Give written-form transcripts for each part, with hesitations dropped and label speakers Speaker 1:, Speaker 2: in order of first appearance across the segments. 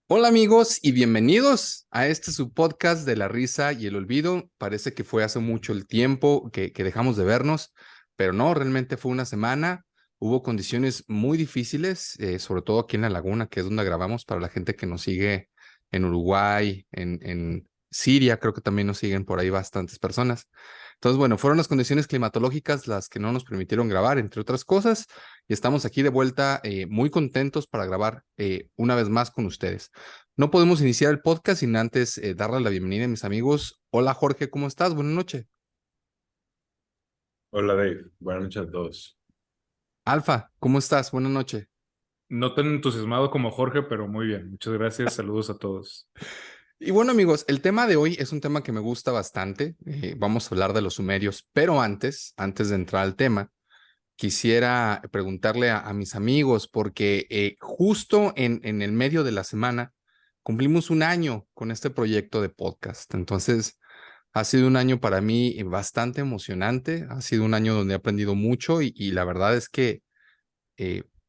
Speaker 1: Hola amigos y bienvenidos a este su podcast de la risa y el olvido. Parece que fue hace mucho el tiempo que dejamos de vernos, pero no, realmente fue una semana. Hubo condiciones muy difíciles, sobre todo aquí en La Laguna, que es donde grabamos para la gente que nos sigue en Uruguay, en Siria, creo que también nos siguen por ahí bastantes personas. Entonces, bueno, fueron las condiciones climatológicas las que no nos permitieron grabar, entre otras cosas, y estamos aquí de vuelta muy contentos para grabar una vez más con ustedes. No podemos iniciar el podcast sin antes darle la bienvenida a mis amigos. Hola Jorge, ¿cómo estás? Buenas noches.
Speaker 2: Hola Dave, buenas noches a todos.
Speaker 1: Alfa, ¿cómo estás? Buenas noches.
Speaker 3: No tan entusiasmado como Jorge, pero muy bien. Muchas gracias. Saludos a todos.
Speaker 1: Y bueno amigos, el tema de hoy es un tema que me gusta bastante. Vamos a hablar de los sumerios, pero antes de entrar al tema, quisiera preguntarle a mis amigos, porque justo en el medio de la semana cumplimos un año con este proyecto de podcast. Entonces, ha sido un año para mí bastante emocionante, ha sido un año donde he aprendido mucho y la verdad es que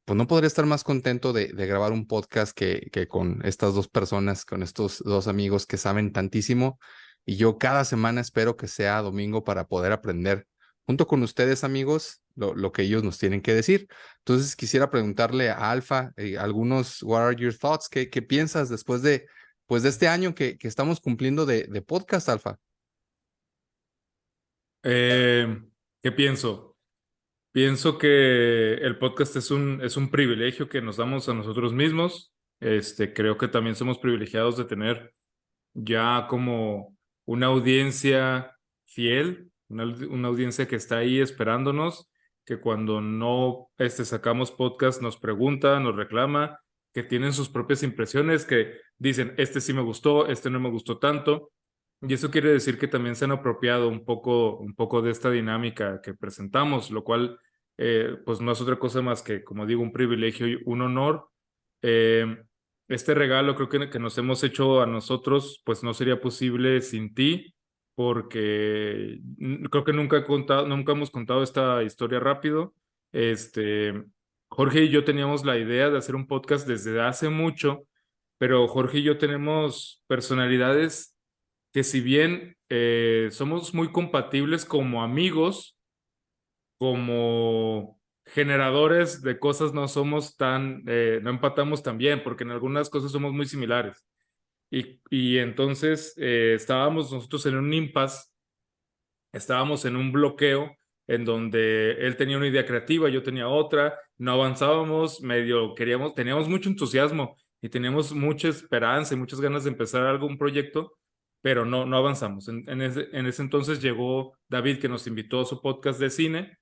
Speaker 1: pues no podría estar más contento de grabar un podcast que con estas dos personas, con estos dos amigos que saben tantísimo. Y yo cada semana espero que sea domingo para poder aprender junto con ustedes, amigos, lo que ellos nos tienen que decir. Entonces quisiera preguntarle a Alfa algunos, what are your thoughts? ¿Qué piensas después pues de este año que estamos cumpliendo de podcast, Alfa?
Speaker 3: Eh, ¿Qué pienso? Pienso que el podcast es un privilegio que nos damos a nosotros mismos. Creo que también somos privilegiados de tener ya como una audiencia fiel, una audiencia que está ahí esperándonos, que cuando no sacamos podcast nos pregunta, nos reclama, que tienen sus propias impresiones, que dicen, este sí me gustó, este no me gustó tanto. Y eso quiere decir que también se han apropiado un poco de esta dinámica que presentamos, lo cual pues no es otra cosa más que, como digo, un privilegio y un honor. Eh, este regalo creo que nos hemos hecho a nosotros, pues no sería posible sin ti, porque creo que nunca hemos contado esta historia rápido. Este, Jorge y yo teníamos la idea de hacer un podcast desde hace mucho, pero Jorge y yo tenemos personalidades que si bien somos muy compatibles como amigos, como generadores de cosas no empatamos tan bien, porque en algunas cosas somos muy similares. Y entonces estábamos nosotros en un impasse, estábamos en un bloqueo en donde él tenía una idea creativa, yo tenía otra, no avanzábamos, teníamos mucho entusiasmo y teníamos mucha esperanza y muchas ganas de empezar algún proyecto, pero no avanzamos. En ese entonces llegó David, que nos invitó a su podcast de cine.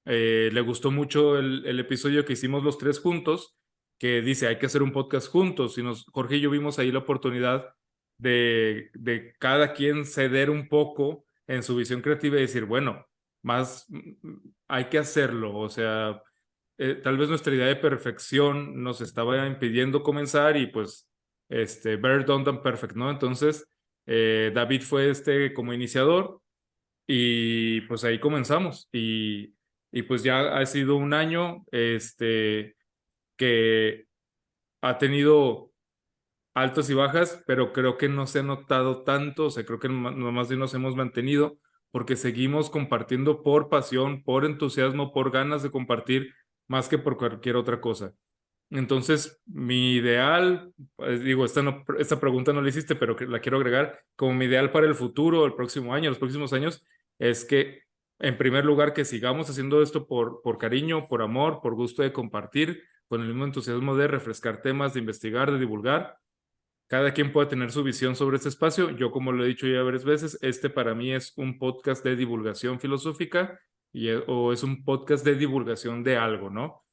Speaker 3: Le gustó mucho el episodio que hicimos los tres juntos, que dice, hay que hacer un podcast juntos. Jorge y yo vimos ahí la oportunidad de cada quien ceder un poco en su visión creativa y decir, bueno, hay que hacerlo. O sea, tal vez nuestra idea de perfección nos estaba impidiendo comenzar y pues, better done than perfect, ¿no? Entonces, David fue como iniciador y pues ahí comenzamos. Y pues ya ha sido un año que ha tenido altas y bajas, pero creo que no se ha notado tanto, o sea, creo que más bien nos hemos mantenido porque seguimos compartiendo por pasión, por entusiasmo, por ganas de compartir, más que por cualquier otra cosa. Entonces, mi ideal, pues, digo, esta pregunta no la hiciste, pero que la quiero agregar, como mi ideal para el futuro, el próximo año, los próximos años, es que, en primer lugar, que sigamos haciendo esto por cariño, por amor, por gusto de compartir, con el mismo entusiasmo de refrescar temas, de investigar, de divulgar. Cada quien puede tener su visión sobre este espacio. Yo, como lo he dicho ya varias veces, este para mí es un podcast de divulgación filosófica o es un podcast de divulgación de algo, ¿no?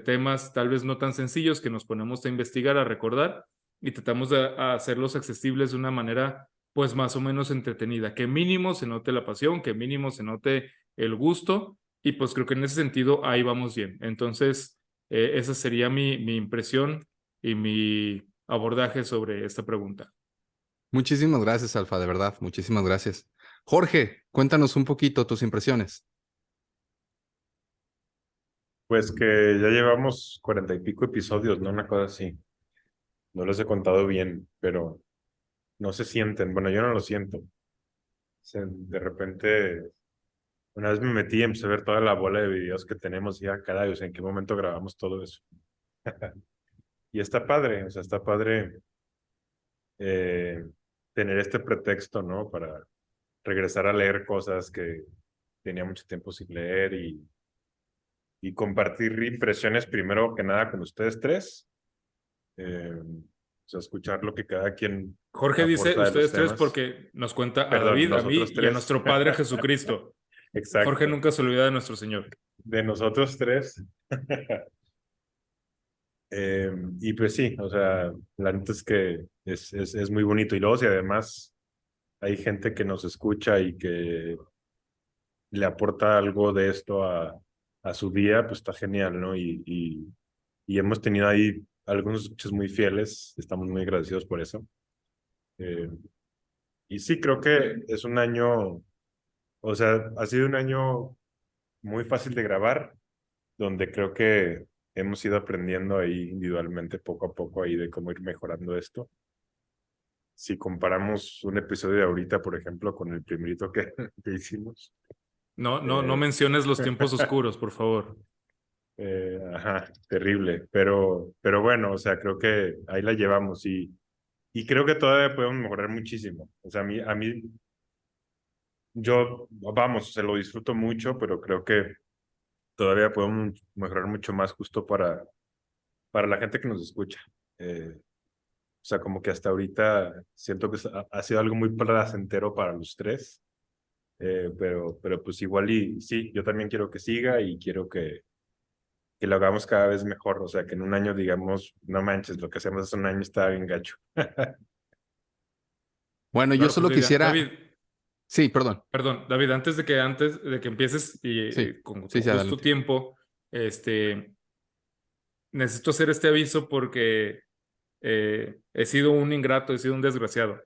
Speaker 3: Temas tal vez no tan sencillos que nos ponemos a investigar, a recordar y tratamos de a hacerlos accesibles de una manera pues más o menos entretenida, que mínimo se note la pasión, que mínimo se note el gusto y pues creo que en ese sentido ahí vamos bien. Entonces, esa sería mi impresión y mi abordaje sobre esta pregunta.
Speaker 1: Muchísimas gracias, Alfa, de verdad, muchísimas gracias. Jorge, cuéntanos un poquito tus impresiones.
Speaker 2: Pues que ya llevamos 40 y pico episodios, ¿no? Una cosa así. No los he contado bien, pero no se sienten. Bueno, yo no lo siento. De repente, una vez me metí y empecé a ver toda la bola de videos que tenemos y ya, caray, o sea, ¿en qué momento grabamos todo eso? Y está padre, o sea, está padre eh, tener este pretexto, ¿no? Para regresar a leer cosas que tenía mucho tiempo sin leer y compartir impresiones primero que nada con ustedes tres. O sea, escuchar lo que cada quien
Speaker 3: Jorge dice
Speaker 2: aporta de los
Speaker 3: ustedes tres
Speaker 2: temas.
Speaker 3: porque nos cuenta a
Speaker 2: Perdón,
Speaker 3: David, a mí
Speaker 2: nosotros
Speaker 3: y a
Speaker 2: tres.
Speaker 3: nuestro Padre Jesucristo. Jorge
Speaker 2: Exacto.
Speaker 3: nunca se olvida de nuestro Señor.
Speaker 2: De nosotros tres. Y pues sí, o sea, la neta es que es muy bonito. Y luego, si además hay gente que nos escucha y que le aporta algo de esto a su día, pues está genial, ¿no? Y hemos tenido ahí algunos escuchas muy fieles, estamos muy agradecidos por eso. Eh, y sí, creo que es un año, o sea, ha sido un año muy fácil de grabar, donde creo que hemos ido aprendiendo ahí individualmente poco a poco ahí de cómo ir mejorando esto. Si comparamos un episodio de ahorita, por ejemplo, con el primerito que hicimos.
Speaker 3: No
Speaker 2: eh,
Speaker 3: menciones los tiempos oscuros, por favor.
Speaker 2: ajá, terrible, pero bueno, o sea, creo que ahí la llevamos y creo que todavía podemos mejorar muchísimo. O sea, yo, vamos, se lo disfruto mucho, pero creo que todavía podemos mejorar mucho más justo para la gente que nos escucha. O sea, como que hasta ahorita siento que ha sido algo muy placentero para los tres, pero pues igual y sí, yo también quiero que siga y quiero que lo hagamos cada vez mejor. O sea, que en un año digamos, no manches, lo que hacemos hace un año estaba bien gacho.
Speaker 1: Bueno, yo
Speaker 3: Claro, pues
Speaker 1: solo
Speaker 3: la idea. David,
Speaker 1: quisiera, sí, perdón,
Speaker 3: perdón, David, antes de que empieces y
Speaker 1: sí,
Speaker 3: con tu
Speaker 1: sí, sí,
Speaker 3: justo
Speaker 1: adelante.
Speaker 3: tiempo, necesito hacer este aviso porque he sido un ingrato, he sido un desgraciado.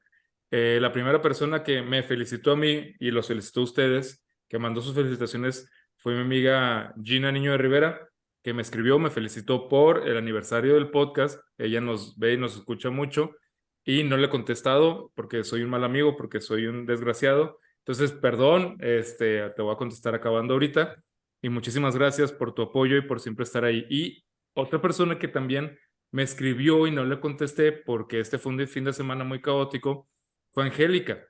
Speaker 3: La primera persona que me felicitó a mí y los felicitó a ustedes, que mandó sus felicitaciones, fue mi amiga Gina Niño de Rivera, que me escribió, me felicitó por el aniversario del podcast. Ella nos ve y nos escucha mucho y no le he contestado porque soy un mal amigo, porque soy un desgraciado. Entonces, perdón, te voy a contestar acabando ahorita y muchísimas gracias por tu apoyo y por siempre estar ahí. Y otra persona que también me escribió y no le contesté porque este fue un fin de semana muy caótico fue Angélica.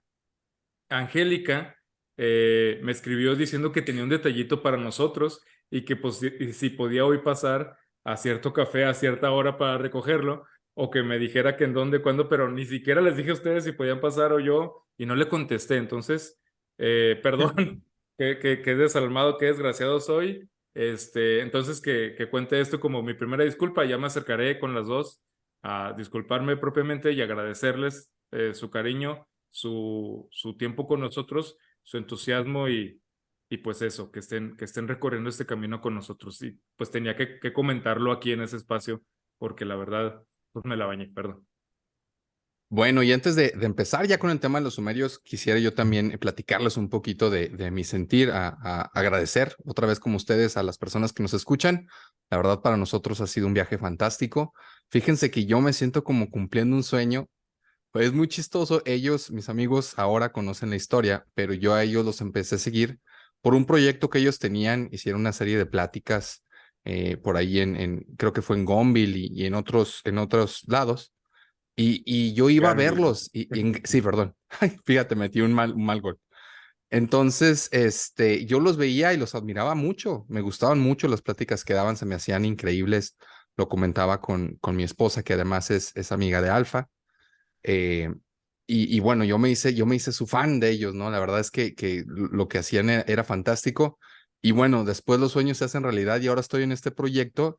Speaker 3: Angélica me escribió diciendo que tenía un detallito para nosotros y que pues, si podía hoy pasar a cierto café a cierta hora para recogerlo o que me dijera que en dónde, cuándo, pero ni siquiera les dije a ustedes si podían pasar o yo y no le contesté. Entonces, perdón, qué desalmado, qué desgraciado soy. Entonces, que cuente esto como mi primera disculpa. Ya me acercaré con las dos a disculparme propiamente y agradecerles su cariño, su tiempo con nosotros, su entusiasmo y pues eso, que estén recorriendo este camino con nosotros. Y pues tenía que comentarlo aquí en ese espacio porque la verdad, pues me la bañé, perdón.
Speaker 1: Bueno, y antes de empezar ya con el tema de los sumerios, quisiera yo también platicarles un poquito de mi sentir, a agradecer otra vez como ustedes a las personas que nos escuchan. La verdad, para nosotros ha sido un viaje fantástico. Fíjense que yo me siento como cumpliendo un sueño. Pues es muy chistoso. Ellos, mis amigos, ahora conocen la historia, pero yo a ellos los empecé a seguir por un proyecto que ellos tenían. Hicieron una serie de pláticas por ahí creo que fue en Gonville y en otros lados. Y yo iba a
Speaker 2: Gandhi.
Speaker 1: verlos. Sí, perdón. Fíjate, metí un mal gol. Entonces, yo los veía y los admiraba mucho. Me gustaban mucho las pláticas que daban, se me hacían increíbles. Lo comentaba con mi esposa, que además es amiga de Alfa. Eh, y bueno, yo me hice su fan de ellos, ¿no? La verdad es que lo que hacían era fantástico. Y bueno, después los sueños se hacen realidad y ahora estoy en este proyecto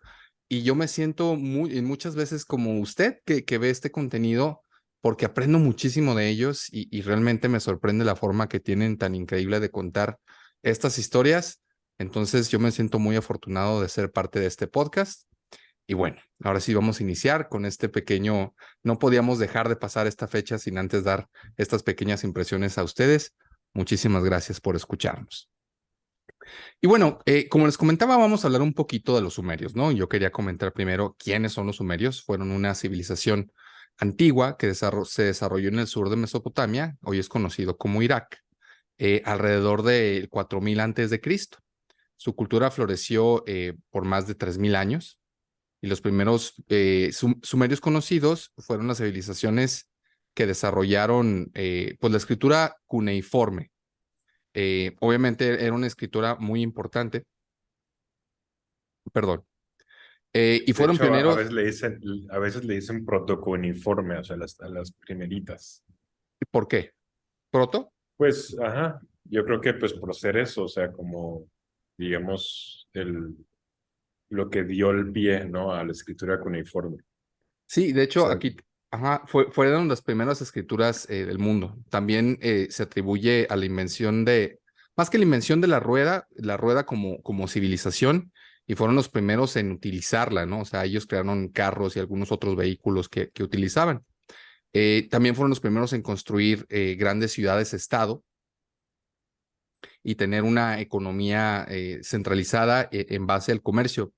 Speaker 1: y yo me siento muchas veces como usted que ve este contenido porque aprendo muchísimo de ellos y realmente me sorprende la forma que tienen tan increíble de contar estas historias. Entonces yo me siento muy afortunado de ser parte de este podcast. Y bueno, ahora sí vamos a iniciar con este pequeño, no podíamos dejar de pasar esta fecha sin antes dar estas pequeñas impresiones a ustedes. Muchísimas gracias por escucharnos. Y bueno, como les comentaba, vamos a hablar un poquito de los sumerios, ¿no? Yo quería comentar primero quiénes son los sumerios. Fueron una civilización antigua que se desarrolló en el sur de Mesopotamia, hoy es conocido como Irak, alrededor de 4000 antes de Cristo. Su cultura floreció por más de 3000 años y los primeros sumerios conocidos fueron las civilizaciones que desarrollaron pues la escritura cuneiforme. Obviamente era una escritura muy importante, perdón, y
Speaker 2: De
Speaker 1: fueron
Speaker 2: hecho,
Speaker 1: pioneros.
Speaker 2: a veces le dicen protocuniforme, o sea, a las primeritas.
Speaker 1: ¿Por qué? ¿Proto?
Speaker 2: Pues, ajá, yo creo que pues por ser eso, o sea, como, digamos, lo que dio el pie, ¿no? A la escritura cuneiforme. O
Speaker 1: Sí, de hecho,
Speaker 2: sea,
Speaker 1: aquí fueron las primeras escrituras del mundo. También se atribuye a la invención más que la invención de la rueda como civilización, y fueron los primeros en utilizarla, ¿no? O sea, ellos crearon carros y algunos otros vehículos que utilizaban. También fueron los primeros en construir grandes ciudades-estado y tener una economía centralizada en base al comercio.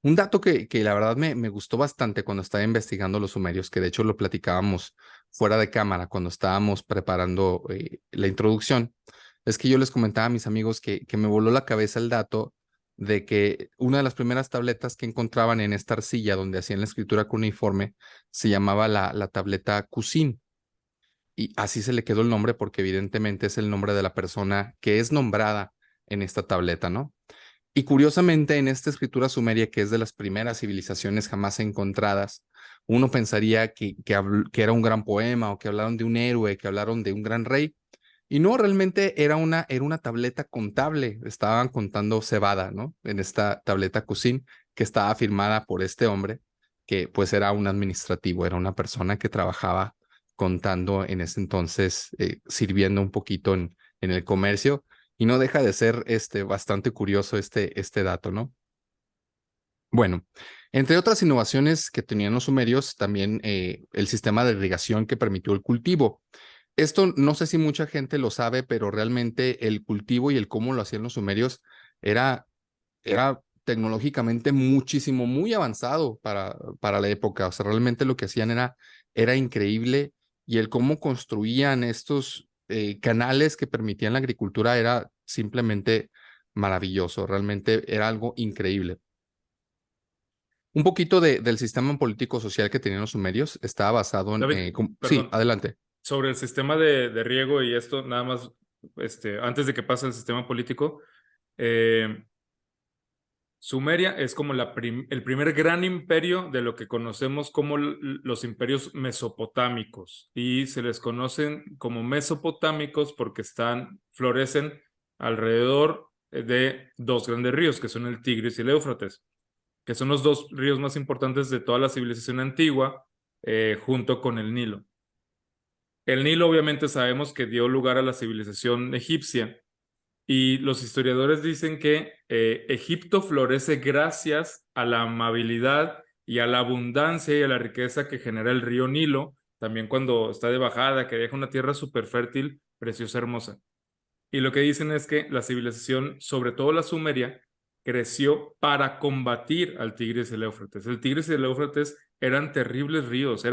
Speaker 1: Un dato que la verdad me gustó bastante cuando estaba investigando los sumerios, que de hecho lo platicábamos fuera de cámara cuando estábamos preparando la introducción, es que yo les comentaba a mis amigos que me voló la cabeza el dato de que una de las primeras tabletas que encontraban en esta arcilla donde hacían la escritura cuneiforme se llamaba la tableta Cusin. Y así se le quedó el nombre porque evidentemente es el nombre de la persona que es nombrada en esta tableta, ¿no? Y curiosamente, en esta escritura sumeria, que es de las primeras civilizaciones jamás encontradas, uno pensaría que era un gran poema o que hablaron de un héroe, que hablaron de un gran rey. Y no, realmente era una tableta contable. Estaban contando cebada, ¿no? En esta tableta Cusin, que estaba firmada por este hombre, que pues era un administrativo, era una persona que trabajaba contando en ese entonces, sirviendo un poquito en el comercio. Y no deja de ser bastante curioso este dato, ¿no? Bueno, entre otras innovaciones que tenían los sumerios, también el sistema de irrigación que permitió el cultivo. Esto no sé si mucha gente lo sabe, pero realmente el cultivo y el cómo lo hacían los sumerios era tecnológicamente muchísimo, muy avanzado para la época. O sea, realmente lo que hacían era increíble, y el cómo construían estos canales que permitían la agricultura era simplemente maravilloso. Realmente era algo increíble. Un poquito del sistema político-social que tenían los sumerios estaba basado en...
Speaker 3: David,
Speaker 1: sí,
Speaker 3: perdón,
Speaker 1: adelante.
Speaker 3: sobre el sistema de riego y esto, nada más, antes de que pase el sistema político, eh, Sumeria es como el primer gran imperio de lo que conocemos como los imperios mesopotámicos, y se les conocen como mesopotámicos porque florecen alrededor de dos grandes ríos, que son el Tigris y el Éufrates, que son los dos ríos más importantes de toda la civilización antigua, junto con el Nilo. El Nilo obviamente sabemos que dio lugar a la civilización egipcia, y los historiadores dicen que Egipto florece gracias a la amabilidad y a la abundancia y a la riqueza que genera el río Nilo, también cuando está de bajada, que deja una tierra súper fértil, preciosa, hermosa. Y lo que dicen es que la civilización, sobre todo la sumeria, creció para combatir al Tigris y el Éufrates. El Tigris y el Éufrates eran terribles ríos,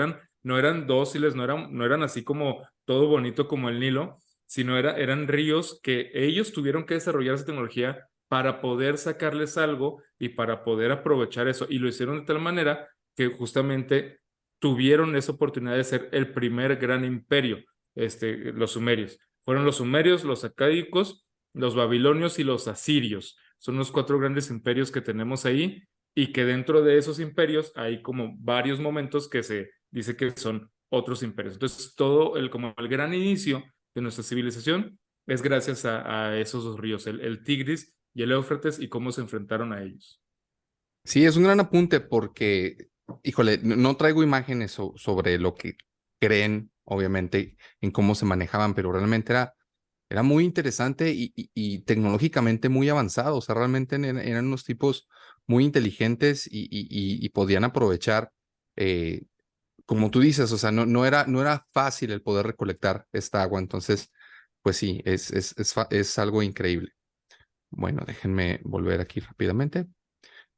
Speaker 3: no eran dóciles, no eran así como todo bonito como el Nilo, sino eran ríos que ellos tuvieron que desarrollar esa tecnología para poder sacarles algo y para poder aprovechar eso. Y lo hicieron de tal manera que justamente tuvieron esa oportunidad de ser el primer gran imperio, los sumerios. Fueron los sumerios, los acádicos, los babilonios y los asirios. Son los cuatro grandes imperios que tenemos ahí, y que dentro de esos imperios hay como varios momentos que se dice que son otros imperios. Entonces, como el gran inicio de nuestra civilización es gracias a esos dos ríos, el Tigris y el Éufrates, y cómo se enfrentaron a ellos.
Speaker 1: Sí, es un gran apunte porque, híjole, no traigo imágenes sobre lo que creen, obviamente, en cómo se manejaban, pero realmente era muy interesante y tecnológicamente muy avanzado. O sea, realmente eran unos tipos muy inteligentes y podían aprovechar, como tú dices, o sea, no era fácil el poder recolectar esta agua. Entonces, pues sí, es algo increíble. Bueno, déjenme volver aquí rápidamente.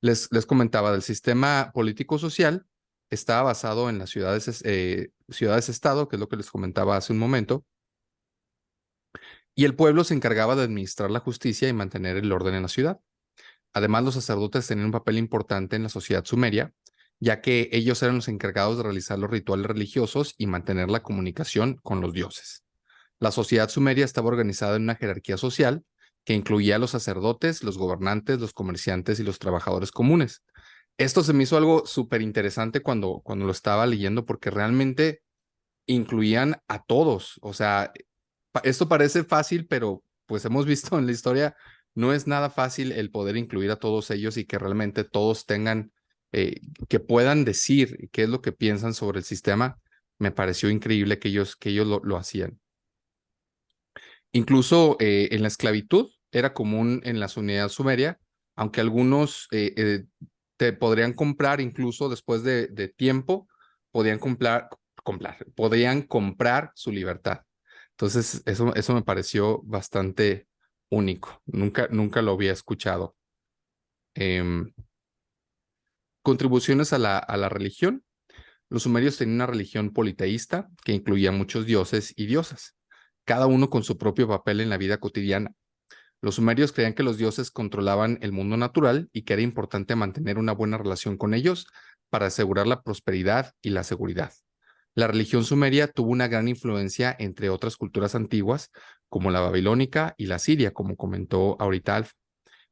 Speaker 1: Les comentaba del sistema político-social, estaba basado en las ciudades-estado, que es lo que les comentaba hace un momento, y el pueblo se encargaba de administrar la justicia y mantener el orden en la ciudad. Además, los sacerdotes tenían un papel importante en la sociedad sumeria, ya que ellos eran los encargados de realizar los rituales religiosos y mantener la comunicación con los dioses. La sociedad sumeria estaba organizada en una jerarquía social que incluía a los sacerdotes, los gobernantes, los comerciantes y los trabajadores comunes. Esto se me hizo algo súper interesante cuando lo estaba leyendo porque realmente incluían a todos. O sea, esto parece fácil, pero pues hemos visto en la historia, no es nada fácil el poder incluir a todos ellos y que realmente todos tengan, que puedan decir qué es lo que piensan sobre el sistema. Me pareció increíble que ellos lo hacían. Incluso en la esclavitud era común en la unidad sumeria, aunque algunos te podrían comprar incluso después de tiempo, podían podían comprar su libertad. Entonces, eso me pareció bastante único. Nunca lo había escuchado. Em, Contribuciones a la religión. Los sumerios tenían una religión politeísta que incluía muchos dioses y diosas, cada uno con su propio papel en la vida cotidiana. Los sumerios creían que los dioses controlaban el mundo natural y que era importante mantener una buena relación con ellos para asegurar la prosperidad y la seguridad. La religión sumeria tuvo una gran influencia entre otras culturas antiguas, como la babilónica y la siria, como comentó ahorita Alf,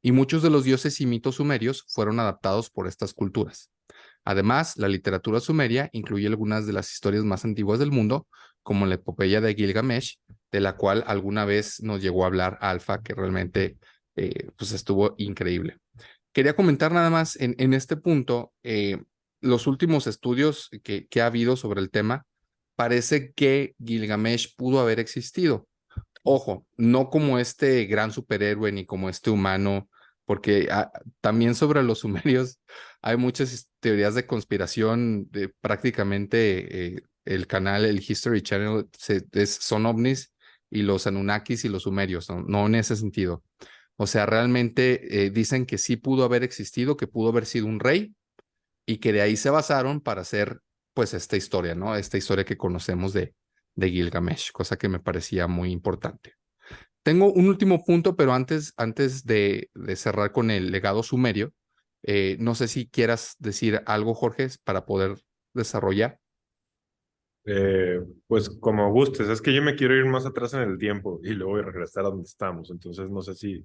Speaker 1: y muchos de los dioses y mitos sumerios fueron adaptados por estas culturas. Además, la literatura sumeria incluye algunas de las historias más antiguas del mundo, como la epopeya de Gilgamesh, de la cual alguna vez nos llegó a hablar Alfa, que realmente pues estuvo increíble. Quería comentar nada más en este punto, los últimos estudios que ha habido sobre el tema, parece que Gilgamesh pudo haber existido. Ojo, no como este gran superhéroe ni como este humano, porque también sobre los sumerios hay muchas teorías de conspiración. Prácticamente el canal, el History Channel, son ovnis y los Anunnakis y los sumerios, no en ese sentido. O sea, realmente dicen que sí pudo haber existido, que pudo haber sido un rey y que de ahí se basaron para hacer pues esta historia, ¿no? Esta historia que conocemos de Gilgamesh, cosa que me parecía muy importante. Tengo un último punto, pero antes de cerrar con el legado sumerio, no sé si quieras decir algo, Jorge, para poder desarrollar.
Speaker 2: Pues como gustes, es que yo me quiero ir más atrás en el tiempo y luego regresar a donde estamos, entonces no sé si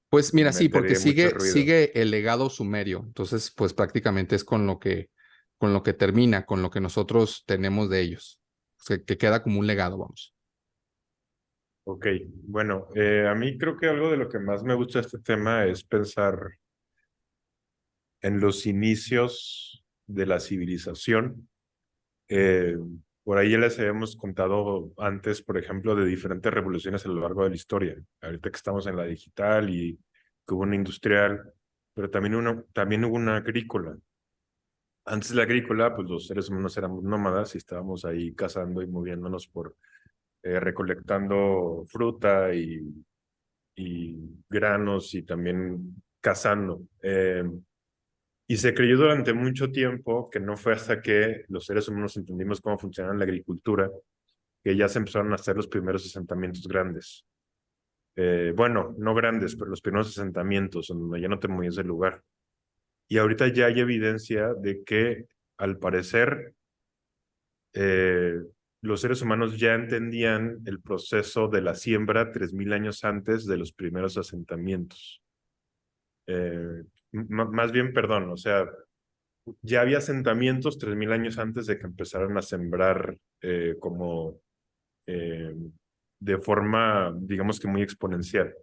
Speaker 1: Pues mira, sí, porque
Speaker 2: metería mucho ruido.
Speaker 1: sigue el legado sumerio. Entonces, pues prácticamente es con lo que termina, con lo que nosotros tenemos de ellos. O sea, que queda como un legado, vamos.
Speaker 2: Ok, bueno, a mí creo que algo de lo que más me gusta de este tema es pensar en los inicios de la civilización. Eh, por ahí ya les habíamos contado antes, por ejemplo, de diferentes revoluciones a lo largo de la historia. Ahorita que estamos en la digital y que hubo una industrial, pero también hubo una agrícola. Antes de la agrícola, pues los seres humanos éramos nómadas y estábamos ahí cazando y moviéndonos por recolectando fruta y granos y también cazando. Y se creyó durante mucho tiempo que no fue hasta que los seres humanos entendimos cómo funcionaba la agricultura que ya se empezaron a hacer los primeros asentamientos grandes. Bueno, no grandes, pero los primeros asentamientos donde ya no te movías del lugar. Y ahorita ya hay evidencia de que, al parecer, eh, los seres humanos ya entendían el proceso de la siembra 3000 años antes de los primeros asentamientos. Más bien, perdón, o sea, ya había asentamientos 3000 años antes de que empezaran a sembrar como de forma, digamos que muy exponencial.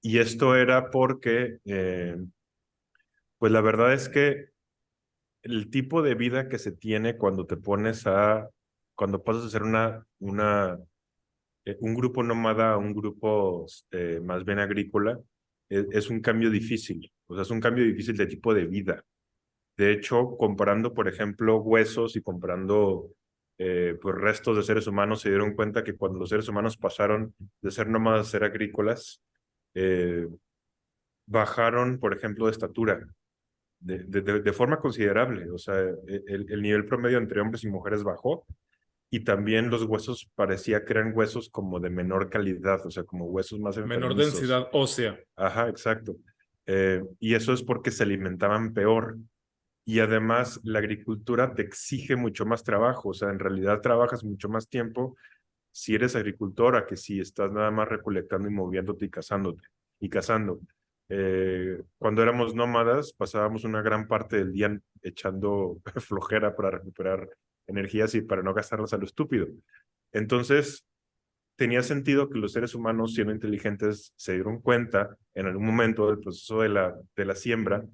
Speaker 2: Y esto era porque, pues la verdad es que el tipo de vida que se tiene cuando cuando pasas a ser un grupo nómada a un grupo más bien agrícola, es un cambio difícil. O sea, es un cambio difícil de tipo de vida. De hecho, comparando, por ejemplo, huesos y comparando pues restos de seres humanos, se dieron cuenta que cuando los seres humanos pasaron de ser nómadas a ser agrícolas, eh, bajaron, por ejemplo, de estatura de forma considerable. O sea, el nivel promedio entre hombres y mujeres bajó y también los huesos parecía que eran huesos como de menor calidad, o sea, como huesos más
Speaker 3: Menor
Speaker 2: enfermizos.
Speaker 3: densidad ósea.
Speaker 2: Ajá, exacto. Y eso es porque se alimentaban peor. Y además la agricultura te exige mucho más trabajo, o sea, en realidad trabajas mucho más tiempo si eres agricultora que si estás nada más recolectando y moviéndote y cazándote y cazando. Cuando éramos nómadas, pasábamos una gran parte del día echando flojera para recuperar energías y para no gastarlas a lo estúpido. Entonces, tenía sentido que los seres humanos, siendo inteligentes, se dieron cuenta en algún momento del proceso de la siembra,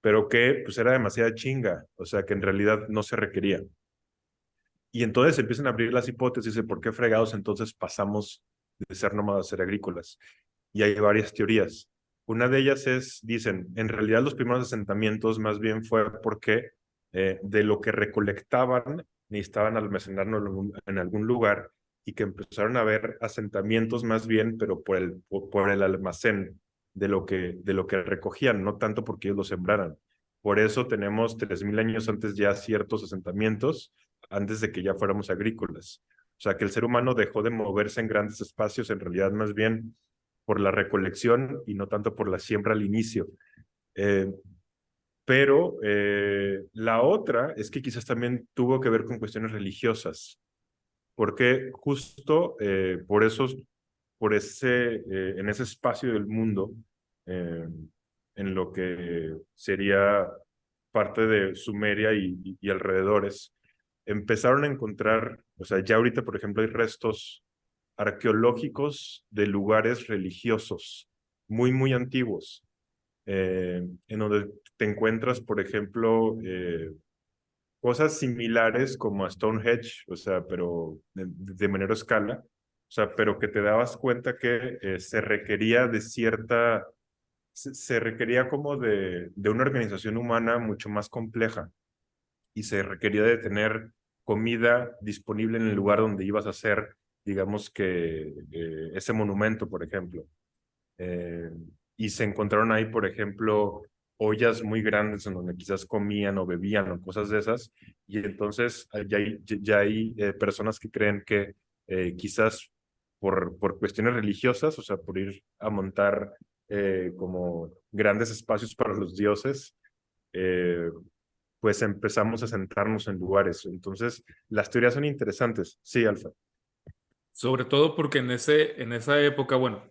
Speaker 2: pero que pues era demasiada chinga, o sea, que en realidad no se requería. Y entonces empiezan a abrir las hipótesis de por qué fregados entonces pasamos de ser nómadas a ser agrícolas. Y hay varias teorías. Una de ellas es, dicen, en realidad los primeros asentamientos más bien fue porque de lo que recolectaban necesitaban almacenarlo en algún lugar y que empezaron a haber asentamientos más bien, pero por el almacén de lo que recogían, no tanto porque ellos lo sembraran. Por eso tenemos 3000 años antes ya ciertos asentamientos, antes de que ya fuéramos agrícolas. O sea, que el ser humano dejó de moverse en grandes espacios, en realidad más bien por la recolección y no tanto por la siembra al inicio. Eh, pero la otra es que quizás también tuvo que ver con cuestiones religiosas, porque justo en ese espacio del mundo, eh, en lo que sería parte de Sumeria y alrededores, empezaron a encontrar, o sea, ya ahorita, por ejemplo, hay restos arqueológicos de lugares religiosos muy, muy antiguos, en donde te encuentras, por ejemplo, cosas similares como a Stonehenge, o sea, pero de menor escala, o sea, pero que te dabas cuenta que se requería de cierta, se requería como de una organización humana mucho más compleja y se requería de tener comida disponible en el lugar donde ibas a hacer, digamos que ese monumento, por ejemplo. Eh, y se encontraron ahí, por ejemplo, ollas muy grandes en donde quizás comían o bebían o cosas de esas. Y entonces ya hay personas que creen que quizás por cuestiones religiosas, o sea, por ir a montar como grandes espacios para los dioses, eh, pues empezamos a sentarnos en lugares. Entonces, las teorías son interesantes. Sí, Alfa.
Speaker 3: Sobre todo porque en esa época, bueno,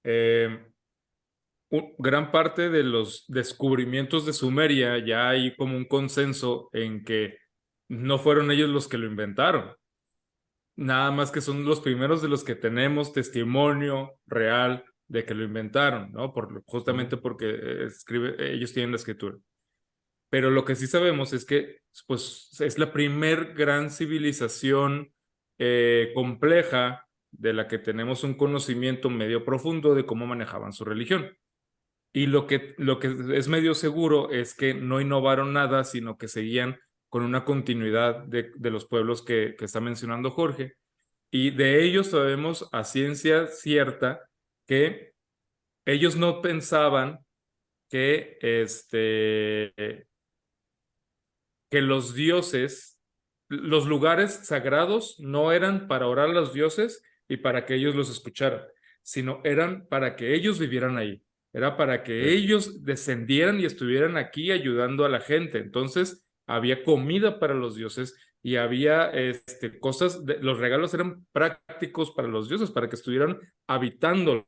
Speaker 3: eh, gran parte de los descubrimientos de Sumeria ya hay como un consenso en que no fueron ellos los que lo inventaron. Nada más que son los primeros de los que tenemos testimonio real de que lo inventaron, ¿no? Justamente porque ellos tienen la escritura. Pero lo que sí sabemos es que pues, es la primer gran civilización compleja de la que tenemos un conocimiento medio profundo de cómo manejaban su religión. Y lo que es medio seguro es que no innovaron nada, sino que seguían con una continuidad de los pueblos que está mencionando Jorge. Y de ellos sabemos a ciencia cierta que ellos no pensaban que, que los dioses, los lugares sagrados no eran para orar a los dioses y para que ellos los escucharan, sino eran para que ellos vivieran ahí. Era para que ellos descendieran y estuvieran aquí ayudando a la gente. Entonces, había comida para los dioses y había cosas, los regalos eran prácticos para los dioses, para que estuvieran habitándolos.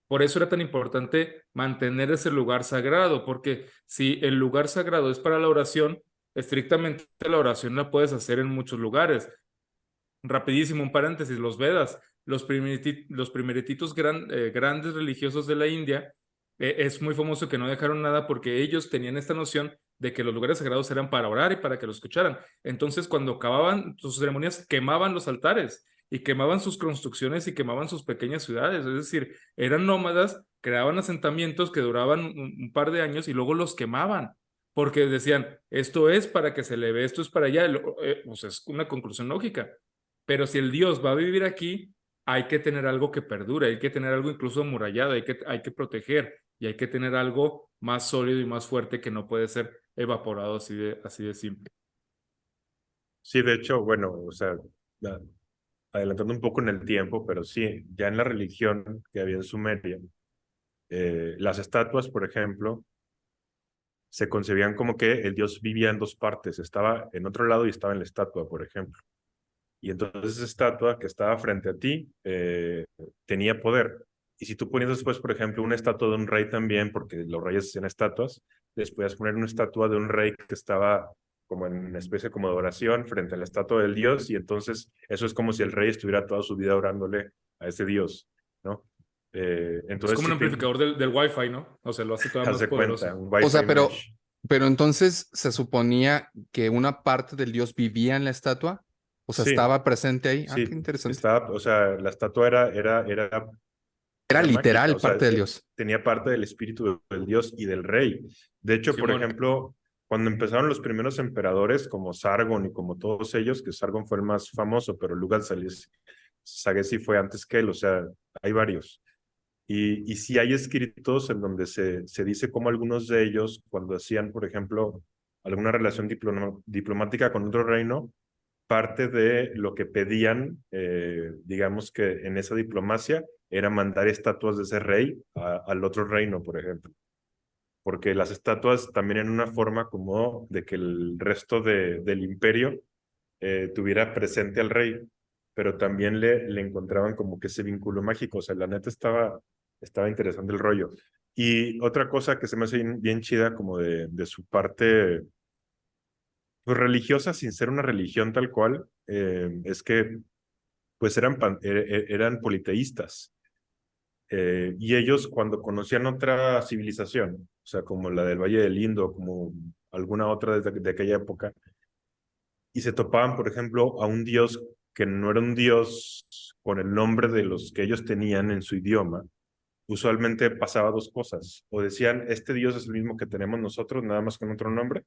Speaker 3: Por eso era tan importante mantener ese lugar sagrado, porque si el lugar sagrado es para la oración, estrictamente la oración la puedes hacer en muchos lugares. Rapidísimo, un paréntesis, los Vedas, los primerititos grandes religiosos de la India, es muy famoso que no dejaron nada porque ellos tenían esta noción de que los lugares sagrados eran para orar y para que lo escucharan. Entonces, cuando acababan sus ceremonias, quemaban los altares y quemaban sus construcciones y quemaban sus pequeñas ciudades. Es decir, eran nómadas, creaban asentamientos que duraban un par de años y luego los quemaban porque decían, esto es para que se eleve, esto es para allá. Pues es una conclusión lógica. Pero si el Dios va a vivir aquí, hay que tener algo que perdure, hay que tener algo incluso amurallado, hay que proteger y hay que tener algo más sólido y más fuerte que no puede ser evaporado así de simple.
Speaker 2: Sí, de hecho, bueno, o sea, la- adelantando un poco en el tiempo, pero sí, ya en la religión que había en Sumeria, las estatuas, por ejemplo, se concebían como que el dios vivía en dos partes, estaba en otro lado y estaba en la estatua, por ejemplo. Y entonces esa estatua que estaba frente a ti tenía poder. Y si tú ponías después, por ejemplo, una estatua de un rey también, porque los reyes hacían estatuas, les podías poner una estatua de un rey que estaba como en una especie como de oración frente a la estatua del dios, y entonces eso es como si el rey estuviera toda su vida orándole a ese dios, ¿no?
Speaker 3: Es
Speaker 2: Entonces
Speaker 3: como un
Speaker 2: sí te
Speaker 3: amplificador del Wi-Fi, ¿no? O sea, lo hace todavía más
Speaker 2: hace cuenta,
Speaker 3: poderoso.
Speaker 2: un
Speaker 1: O sea,
Speaker 2: Wi-Fi mesh.
Speaker 1: pero entonces se suponía que una parte del dios vivía en la estatua, o sea,
Speaker 2: Sí,
Speaker 1: estaba presente ahí. Ah, qué
Speaker 2: sí,
Speaker 1: interesante.
Speaker 2: estaba, o sea, la estatua
Speaker 1: Era
Speaker 2: era mágica,
Speaker 1: literal
Speaker 2: o sea,
Speaker 1: parte del dios.
Speaker 2: tenía parte del espíritu del dios y del rey. De hecho, por
Speaker 3: Simón,
Speaker 2: ejemplo, cuando empezaron los primeros emperadores, como Sargon y como todos ellos, que Sargon fue el más famoso, pero Lugal Sagesi fue antes que él, o sea, hay varios. Y sí hay escritos en donde se dice cómo algunos de ellos, cuando hacían, por ejemplo, alguna relación diplomática con otro reino, parte de lo que pedían, digamos que en esa diplomacia, era mandar estatuas de ese rey al otro reino, por ejemplo. Porque las estatuas también eran una forma como de que el resto del imperio tuviera presente al rey, pero también le encontraban como que ese vínculo mágico. O sea, la neta estaba interesante el rollo. Y otra cosa que se me hace bien chida como de su parte pues, religiosa, sin ser una religión tal cual, es que pues eran politeístas. Y ellos cuando conocían otra civilización, o sea, como la del Valle del Indo, como alguna otra de aquella época, y se topaban, por ejemplo, a un dios que no era un dios con el nombre de los que ellos tenían en su idioma, usualmente pasaba dos cosas. O decían, este dios es el mismo que tenemos nosotros, nada más con otro nombre.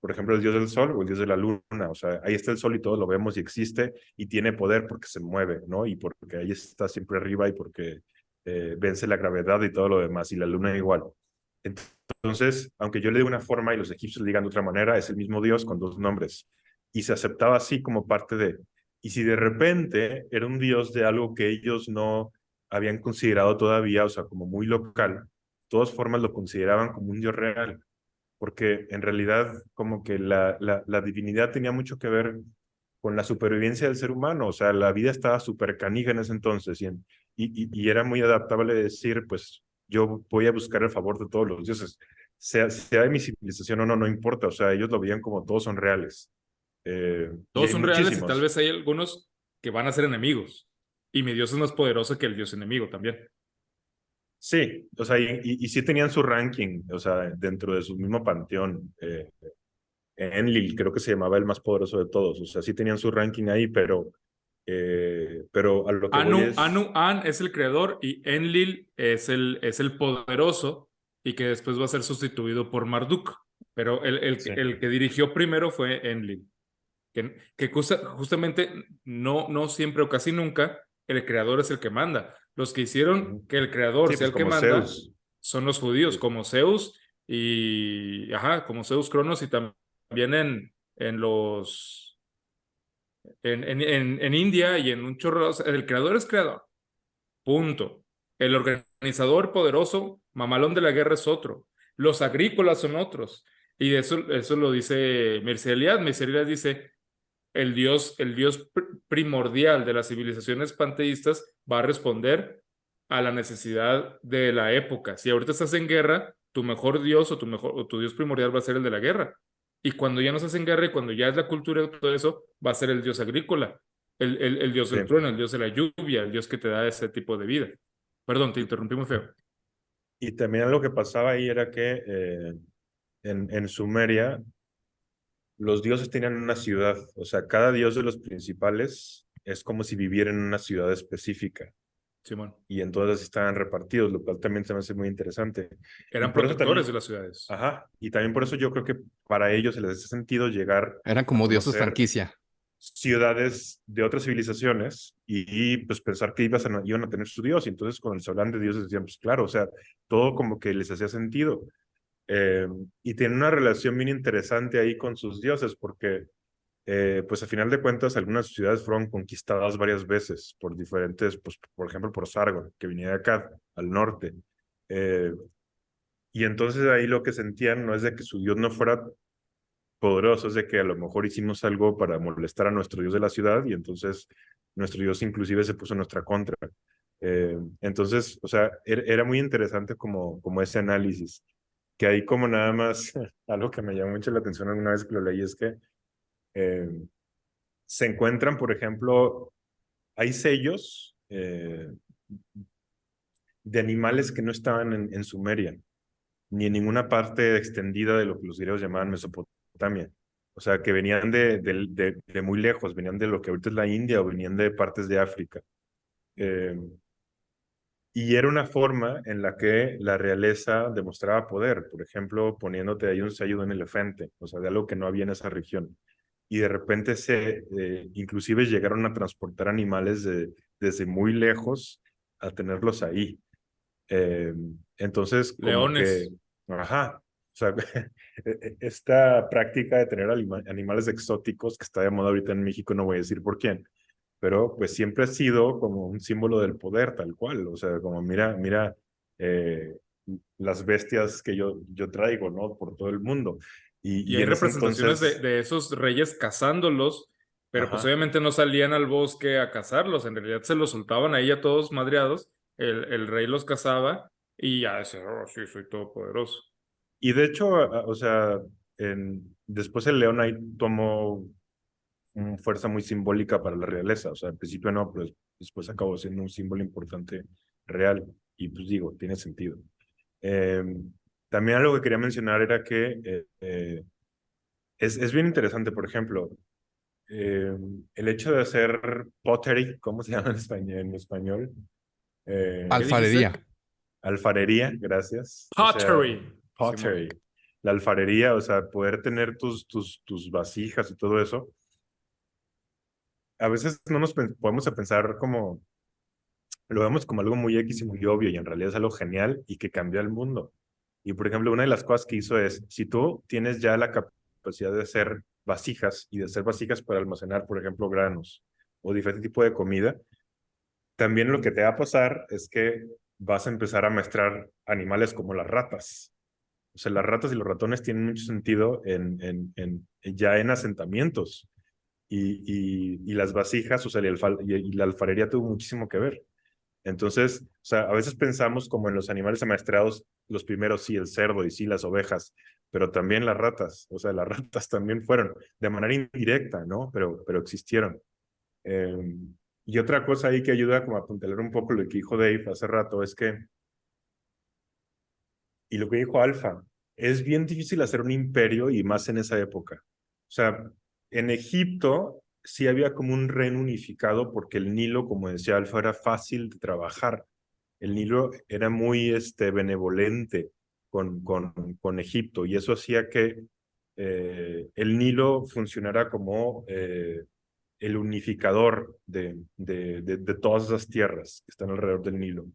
Speaker 2: Por ejemplo, el dios del sol o el dios de la luna. O sea, ahí está el sol y todos lo vemos y existe y tiene poder porque se mueve, ¿no? Y porque ahí está siempre arriba y porque vence la gravedad y todo lo demás. Y la luna igual. Entonces, aunque yo le diga una forma y los egipcios le digan de otra manera, es el mismo dios con dos nombres. Y se aceptaba así como parte de. Y si de repente era un dios de algo que ellos no habían considerado todavía, o sea, como muy local, de todas formas lo consideraban como un dios real, porque en realidad como que la divinidad tenía mucho que ver con la supervivencia del ser humano, o sea, la vida estaba súper canija en ese entonces y era muy adaptable decir, pues yo voy a buscar el favor de todos los dioses, sea de mi civilización o no, no importa, o sea, ellos lo veían como todos son reales. Y
Speaker 3: todos
Speaker 2: hay
Speaker 3: son reales y tal
Speaker 2: muchísimos.
Speaker 3: vez hay algunos que van a ser enemigos. Y mi Dios es más poderoso que el Dios enemigo también.
Speaker 2: Sí, o sea, y sí tenían su ranking, o sea, dentro de su mismo panteón. Enlil creo que se llamaba el más poderoso de todos, o sea, sí tenían su ranking ahí, pero a lo que voy es,
Speaker 3: An es el creador y Enlil es el poderoso y que después va a ser sustituido por Marduk. Pero
Speaker 2: sí,
Speaker 3: el que dirigió primero fue Enlil. Que justamente no siempre o casi nunca el creador es el que manda. Los que hicieron
Speaker 2: ujú.
Speaker 3: que el creador
Speaker 2: Sí,
Speaker 3: sea
Speaker 2: pues
Speaker 3: el que
Speaker 2: como
Speaker 3: manda
Speaker 2: Zeus.
Speaker 3: son los judíos,
Speaker 2: Sí.
Speaker 3: como Zeus y, ajá, como Zeus Cronos y también en los, en India y en un chorro, o sea, el creador es creador, punto. El organizador poderoso, mamalón de la guerra es otro. Los agrícolas son otros. Y eso lo dice Mircea Eliade. Mircea Eliade dice, el dios primordial de las civilizaciones panteístas va a responder a la necesidad de la época. Si ahorita estás en guerra, tu mejor dios o tu dios primordial va a ser el de la guerra. Y cuando ya no estás en guerra y cuando ya es la cultura y todo eso, va a ser el dios agrícola, el dios
Speaker 2: Sí.
Speaker 3: del trueno, el dios de la lluvia, el dios que te da ese tipo de vida. Perdón, te interrumpí muy feo.
Speaker 2: Y también lo que pasaba ahí era que en Sumeria los dioses tenían una ciudad, o sea, cada dios de los principales es como si viviera en una ciudad específica.
Speaker 3: Simón.
Speaker 2: Y entonces así estaban repartidos, lo cual también se me hace muy interesante. Y
Speaker 3: Eran
Speaker 2: por eso
Speaker 3: protectores de
Speaker 2: también,
Speaker 3: las ciudades.
Speaker 2: ajá, y también por eso yo creo que para ellos se les hace sentido llegar
Speaker 1: Eran
Speaker 2: a
Speaker 1: como dioses
Speaker 2: conocer,
Speaker 1: franquicia.
Speaker 2: ciudades de otras civilizaciones y pues pensar que iban a tener su Dios. Y entonces cuando les hablan de Dios decían, pues claro, o sea, todo como que les hacía sentido. Y tienen una relación bien interesante ahí con sus dioses porque pues a final de cuentas algunas ciudades fueron conquistadas varias veces por diferentes, pues por ejemplo por Sargon, que venía de acá, al norte. Y entonces ahí lo que sentían no es de que su Dios no fuera poderoso, es de que a lo mejor hicimos algo para molestar a nuestro Dios de la ciudad y entonces nuestro Dios inclusive se puso en nuestra contra. Entonces, o sea, era muy interesante como ese análisis, que ahí como nada más, algo que me llamó mucho la atención alguna vez que lo leí es que eh, se encuentran, por ejemplo, hay sellos de animales que no estaban en Sumeria, ni en ninguna parte extendida de lo que los griegos llamaban Mesopotamia. O sea, que venían de muy lejos, venían de lo que ahorita es la India o venían de partes de África. Y era una forma en la que la realeza demostraba poder, por ejemplo, poniéndote ahí un sello de un elefante, o sea, de algo que no había en esa región. Y de repente inclusive llegaron a transportar animales desde muy lejos a tenerlos ahí. Entonces, como que,
Speaker 3: Leones.
Speaker 2: ajá, o sea, esta práctica de tener animales exóticos que está de moda ahorita en México, no voy a decir por quién, pero pues siempre ha sido como un símbolo del poder, tal cual, o sea, como mira, eh, las bestias que yo traigo, ¿no? Por todo el mundo.
Speaker 3: Y
Speaker 2: Y
Speaker 3: hay
Speaker 2: en ese
Speaker 3: representaciones
Speaker 2: entonces,
Speaker 3: de esos reyes cazándolos, pero pues
Speaker 2: ajá.
Speaker 3: obviamente no salían al bosque a cazarlos, en realidad se los soltaban ahí a todos madreados, el rey los cazaba y ya decía, oh, sí, soy todopoderoso.
Speaker 2: Y de hecho, o sea, después el león ahí tomó fuerza muy simbólica para la realeza. O sea, al principio no, pero después acabó siendo un símbolo importante real. Y pues digo, tiene sentido. Eh, También algo que quería mencionar era que es bien interesante, por ejemplo, el hecho de hacer pottery, ¿cómo se llama en español?
Speaker 3: ¿Qué
Speaker 2: Eh,
Speaker 3: dijiste?
Speaker 1: Alfarería.
Speaker 2: Alfarería, gracias. O sea,
Speaker 3: Pottery. Simón.
Speaker 2: pottery. La alfarería, o sea, poder tener tus vasijas y todo eso. A veces no nos podemos a pensar como, lo vemos como algo muy X y muy obvio y en realidad es algo genial y que cambió el mundo. Y por ejemplo, una de las cosas que hizo es, si tú tienes ya la capacidad de hacer vasijas y de hacer vasijas para almacenar, por ejemplo, granos o diferente tipo de comida, también lo que te va a pasar es que vas a empezar a mezclar animales como las ratas. O sea, las ratas y los ratones tienen mucho sentido ya en asentamientos. Y las vasijas, o sea, y la alfarería tuvo muchísimo que ver. Entonces, o sea, a veces pensamos como en los animales amaestrados, los primeros sí, el cerdo y sí, las ovejas, pero también las ratas, o sea, las ratas también fueron de manera indirecta, ¿no? Pero existieron. Eh, y otra cosa ahí que ayuda como a apuntalar un poco lo que dijo Dave hace rato es que, y lo que dijo Alfa, es bien difícil hacer un imperio y más en esa época. O sea, en Egipto sí había como un reino unificado porque el Nilo, como decía Alfa, era fácil de trabajar. El Nilo era muy benevolente con Egipto y eso hacía que el Nilo funcionara como el unificador de todas esas tierras que están alrededor del Nilo.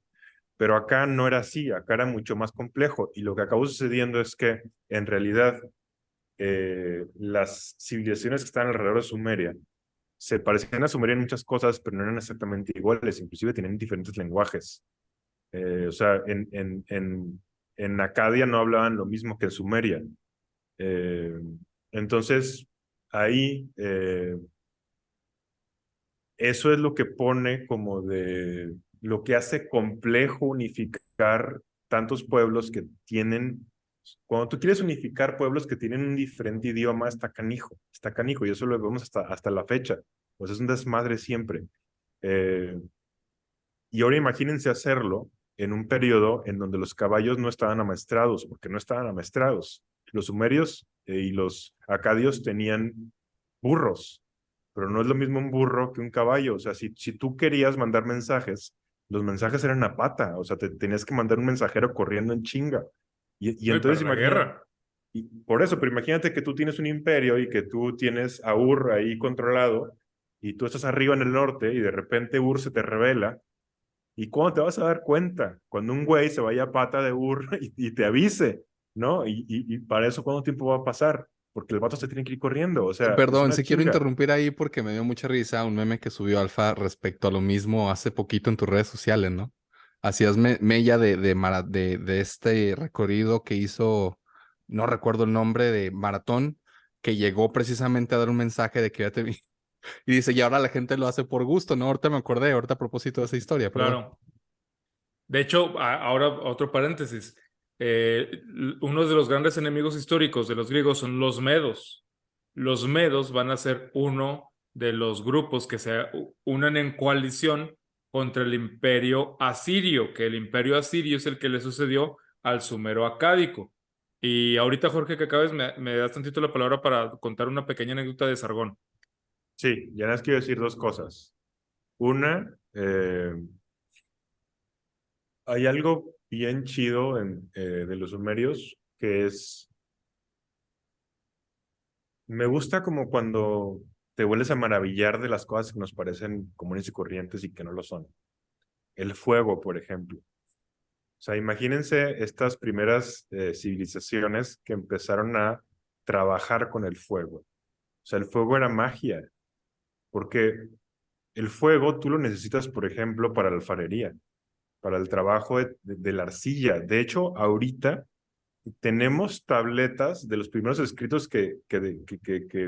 Speaker 2: Pero acá no era así, acá era mucho más complejo y lo que acabó sucediendo es que en realidad las civilizaciones que están alrededor de Sumeria se parecían a Sumeria en muchas cosas, pero no eran exactamente iguales, inclusive tenían diferentes lenguajes. O sea, en Acadia no hablaban lo mismo que en Sumeria. Eh, entonces, ahí eso es lo que pone como de lo que hace complejo unificar tantos pueblos que tienen, cuando tú quieres unificar pueblos que tienen un diferente idioma, está canijo, y eso lo vemos hasta la fecha, pues es un desmadre siempre. Eh, y ahora imagínense hacerlo en un periodo en donde los caballos no estaban amaestrados, porque no estaban amaestrados. Los sumerios y los acadios tenían burros, pero no es lo mismo un burro que un caballo. O sea, si tú querías mandar mensajes, los mensajes eran a pata, o sea, te tenías que mandar un mensajero corriendo en chinga. Y
Speaker 3: Oye, para
Speaker 2: entonces
Speaker 3: la
Speaker 2: imagina,
Speaker 3: guerra.
Speaker 2: Y por eso, pero imagínate que tú tienes un imperio y que tú tienes a Ur ahí controlado y tú estás arriba en el norte y de repente Ur se te revela. ¿Y cuándo te vas a dar cuenta? Cuando un güey se vaya a pata de Ur y te avise, ¿no? Y para eso, ¿cuánto tiempo va a pasar? Porque el vato se tiene que ir corriendo, o sea, es
Speaker 1: Perdón,
Speaker 2: una
Speaker 1: si quiero
Speaker 2: chinga.
Speaker 1: interrumpir ahí porque me dio mucha risa un meme que subió Alfa respecto a lo mismo hace poquito en tus redes sociales, ¿no? Hacías mella de este recorrido que hizo, no recuerdo el nombre, de maratón, que llegó precisamente a dar un mensaje de que ya te vi. Y dice, y ahora la gente lo hace por gusto, ¿no? Ahorita me acordé, ahorita a propósito de esa historia, perdón.
Speaker 3: Claro. De hecho, ahora otro paréntesis. Uno de los grandes enemigos históricos de los griegos son los medos. Los medos van a ser uno de los grupos que se unan en coalición contra el imperio asirio, que el imperio asirio es el que le sucedió al sumero acádico. Y ahorita, Jorge, que acabes, me das tantito la palabra para contar una pequeña anécdota de Sargón.
Speaker 2: Sí, ya les quiero decir dos cosas. Una, hay algo bien chido de los sumerios que es, me gusta como cuando te vuelves a maravillar de las cosas que nos parecen comunes y corrientes y que no lo son. El fuego, por ejemplo. O sea, imagínense estas primeras civilizaciones que empezaron a trabajar con el fuego. O sea, el fuego era magia, porque el fuego tú lo necesitas, por ejemplo, para la alfarería, para el trabajo de la arcilla. De hecho, ahorita tenemos tabletas de los primeros escritos que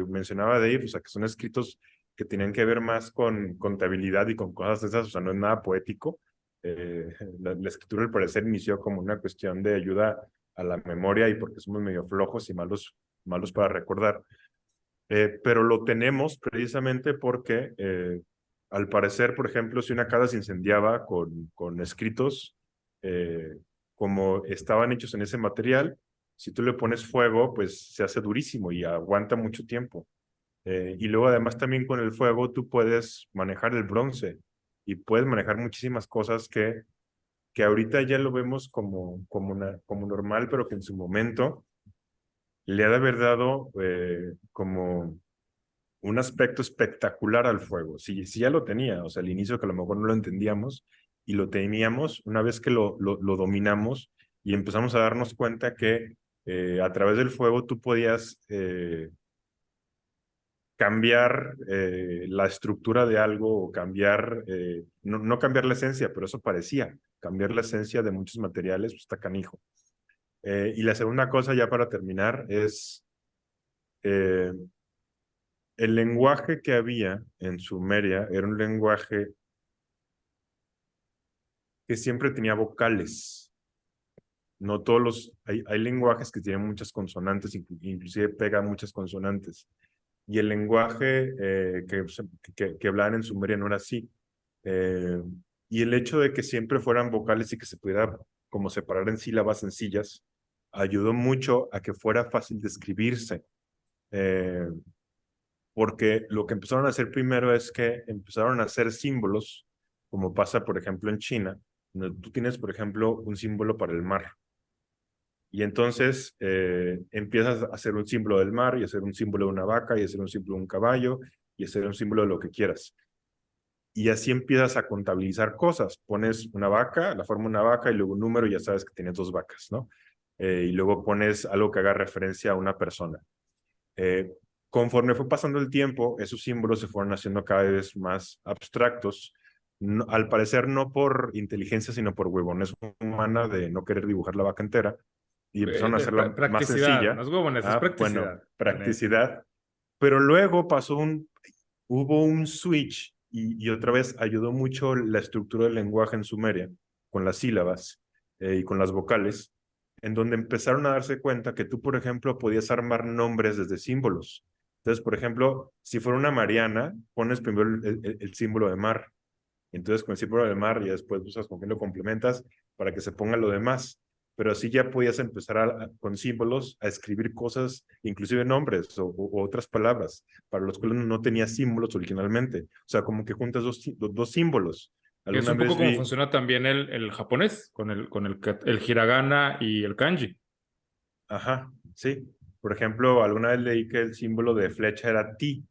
Speaker 2: mencionaba Dave, o sea, que son escritos que tenían que ver más con contabilidad y con cosas de esas, o sea, no es nada poético. La escritura, al parecer, inició como una cuestión de ayuda a la memoria y porque somos medio flojos y malos para recordar. Pero lo tenemos precisamente porque, al parecer, por ejemplo, si una casa se incendiaba con escritos, como estaban hechos en ese material, si tú le pones fuego, pues se hace durísimo y aguanta mucho tiempo. Y luego además también con el fuego tú puedes manejar el bronce y puedes manejar muchísimas cosas que ahorita ya lo vemos como normal, pero que en su momento le ha de haber dado como un aspecto espectacular al fuego. Sí, sí ya lo tenía, o sea, al inicio que a lo mejor no lo entendíamos y lo teníamos, una vez que lo dominamos y empezamos a darnos cuenta que a través del fuego tú podías cambiar la estructura de algo o cambiar, no cambiar la esencia, pero eso parecía, cambiar la esencia de muchos materiales, pues está canijo. Y la segunda cosa, ya para terminar, es eh, el lenguaje que había en Sumeria era un lenguaje que siempre tenía vocales. No todos hay lenguajes que tienen muchas consonantes, inclusive pega muchas consonantes. Y el lenguaje que hablaban en Sumeria no era así. Eh, y el hecho de que siempre fueran vocales y que se pudiera como separar en sílabas sencillas, ayudó mucho a que fuera fácil de escribirse. Porque lo que empezaron a hacer primero es que empezaron a hacer símbolos, como pasa, por ejemplo, en China, donde tú tienes, por ejemplo, un símbolo para el mar. Y entonces empiezas a hacer un símbolo del mar, y hacer un símbolo de una vaca, y hacer un símbolo de un caballo, y hacer un símbolo de lo que quieras. Y así empiezas a contabilizar cosas. Pones una vaca, la forma de una vaca, y luego un número, y ya sabes que tienes 2 vacas, ¿no? Y luego pones algo que haga referencia a una persona. Conforme fue pasando el tiempo, esos símbolos se fueron haciendo cada vez más abstractos, no, al parecer no por inteligencia, sino por huevones humana de no querer dibujar la vaca entera, y empezaron a hacerla más
Speaker 3: Practicidad,
Speaker 2: sencilla.
Speaker 3: no es huevones, es
Speaker 2: Bueno,
Speaker 3: practicidad.
Speaker 2: practicidad. Pero luego hubo un switch y otra vez ayudó mucho la estructura del lenguaje en Sumeria, con las sílabas y con las vocales, en donde empezaron a darse cuenta que tú, por ejemplo, podías armar nombres desde símbolos. Entonces, por ejemplo, si fuera una Mariana, pones primero el símbolo de mar. Entonces, con el símbolo de mar, y después buscas con qué lo complementas para que se ponga lo demás. Pero así ya podías empezar con símbolos a escribir cosas, inclusive nombres o otras palabras, para los cuales no tenía símbolos originalmente. O sea, como que juntas dos símbolos.
Speaker 3: Es
Speaker 2: Alguna
Speaker 3: un poco
Speaker 2: vez
Speaker 3: como
Speaker 2: vi...
Speaker 3: funciona también el japonés, con el hiragana y el kanji.
Speaker 2: Ajá, Sí. Por ejemplo, alguna vez leí que el símbolo de flecha era ti.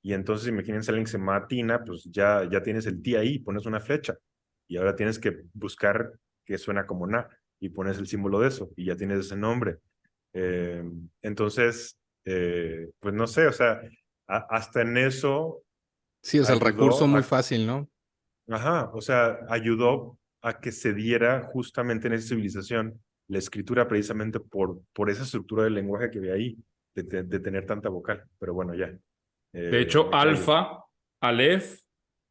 Speaker 2: Y entonces imagínense a alguien que se llama Tina, pues ya tienes el ti ahí, pones una flecha. Y ahora tienes que buscar que suena como na y pones el símbolo de eso y ya tienes ese nombre. Eh, entonces, pues no sé, o sea, hasta en eso
Speaker 1: Sí, o sea, el recurso
Speaker 2: ayudó
Speaker 1: muy
Speaker 2: a,
Speaker 1: fácil, ¿no?
Speaker 2: ajá, o sea, ayudó a que se diera justamente en esa civilización la escritura precisamente por esa estructura del lenguaje que ve ahí, de tener tanta vocal. Pero bueno, ya,
Speaker 3: De hecho,
Speaker 2: me callo.
Speaker 3: alfa, alef,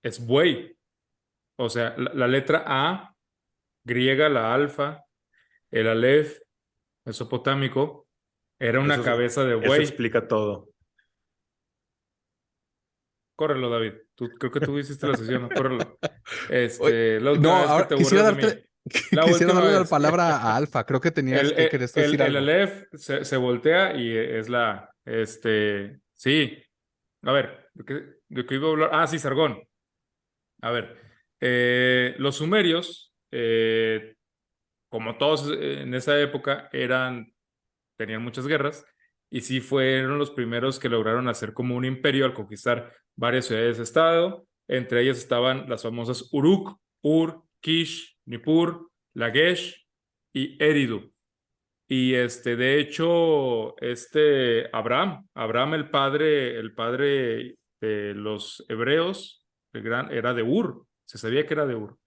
Speaker 3: es buey. O sea, la letra A, griega, la alfa, el alef, mesopotámico, era una
Speaker 2: Eso,
Speaker 3: cabeza de
Speaker 2: eso
Speaker 3: buey.
Speaker 2: explica todo.
Speaker 3: Córrelo, David. Creo que tú hiciste la sesión, ¿no? Córrelo.
Speaker 1: Oye,
Speaker 3: La última
Speaker 1: no,
Speaker 3: vez que
Speaker 1: ahora
Speaker 3: te burlas de mí. La
Speaker 1: quisiera
Speaker 3: última
Speaker 1: darle la
Speaker 3: vez.
Speaker 1: palabra a Alfa. Creo que tenías que querías decir
Speaker 3: El
Speaker 1: algo.
Speaker 3: Aleph se voltea y es sí. A ver, ¿de qué iba a hablar? Ah, sí, Sargón. A ver, los sumerios, como todos en esa época, tenían muchas guerras y sí fueron los primeros que lograron hacer como un imperio al conquistar varias ciudades-estado. Entre ellas estaban las famosas Uruk, Ur, Kish, Nippur, Lagesh y Eridu. Y de hecho, Abraham, el padre de los hebreos, era de Ur, se sabía que era de Ur.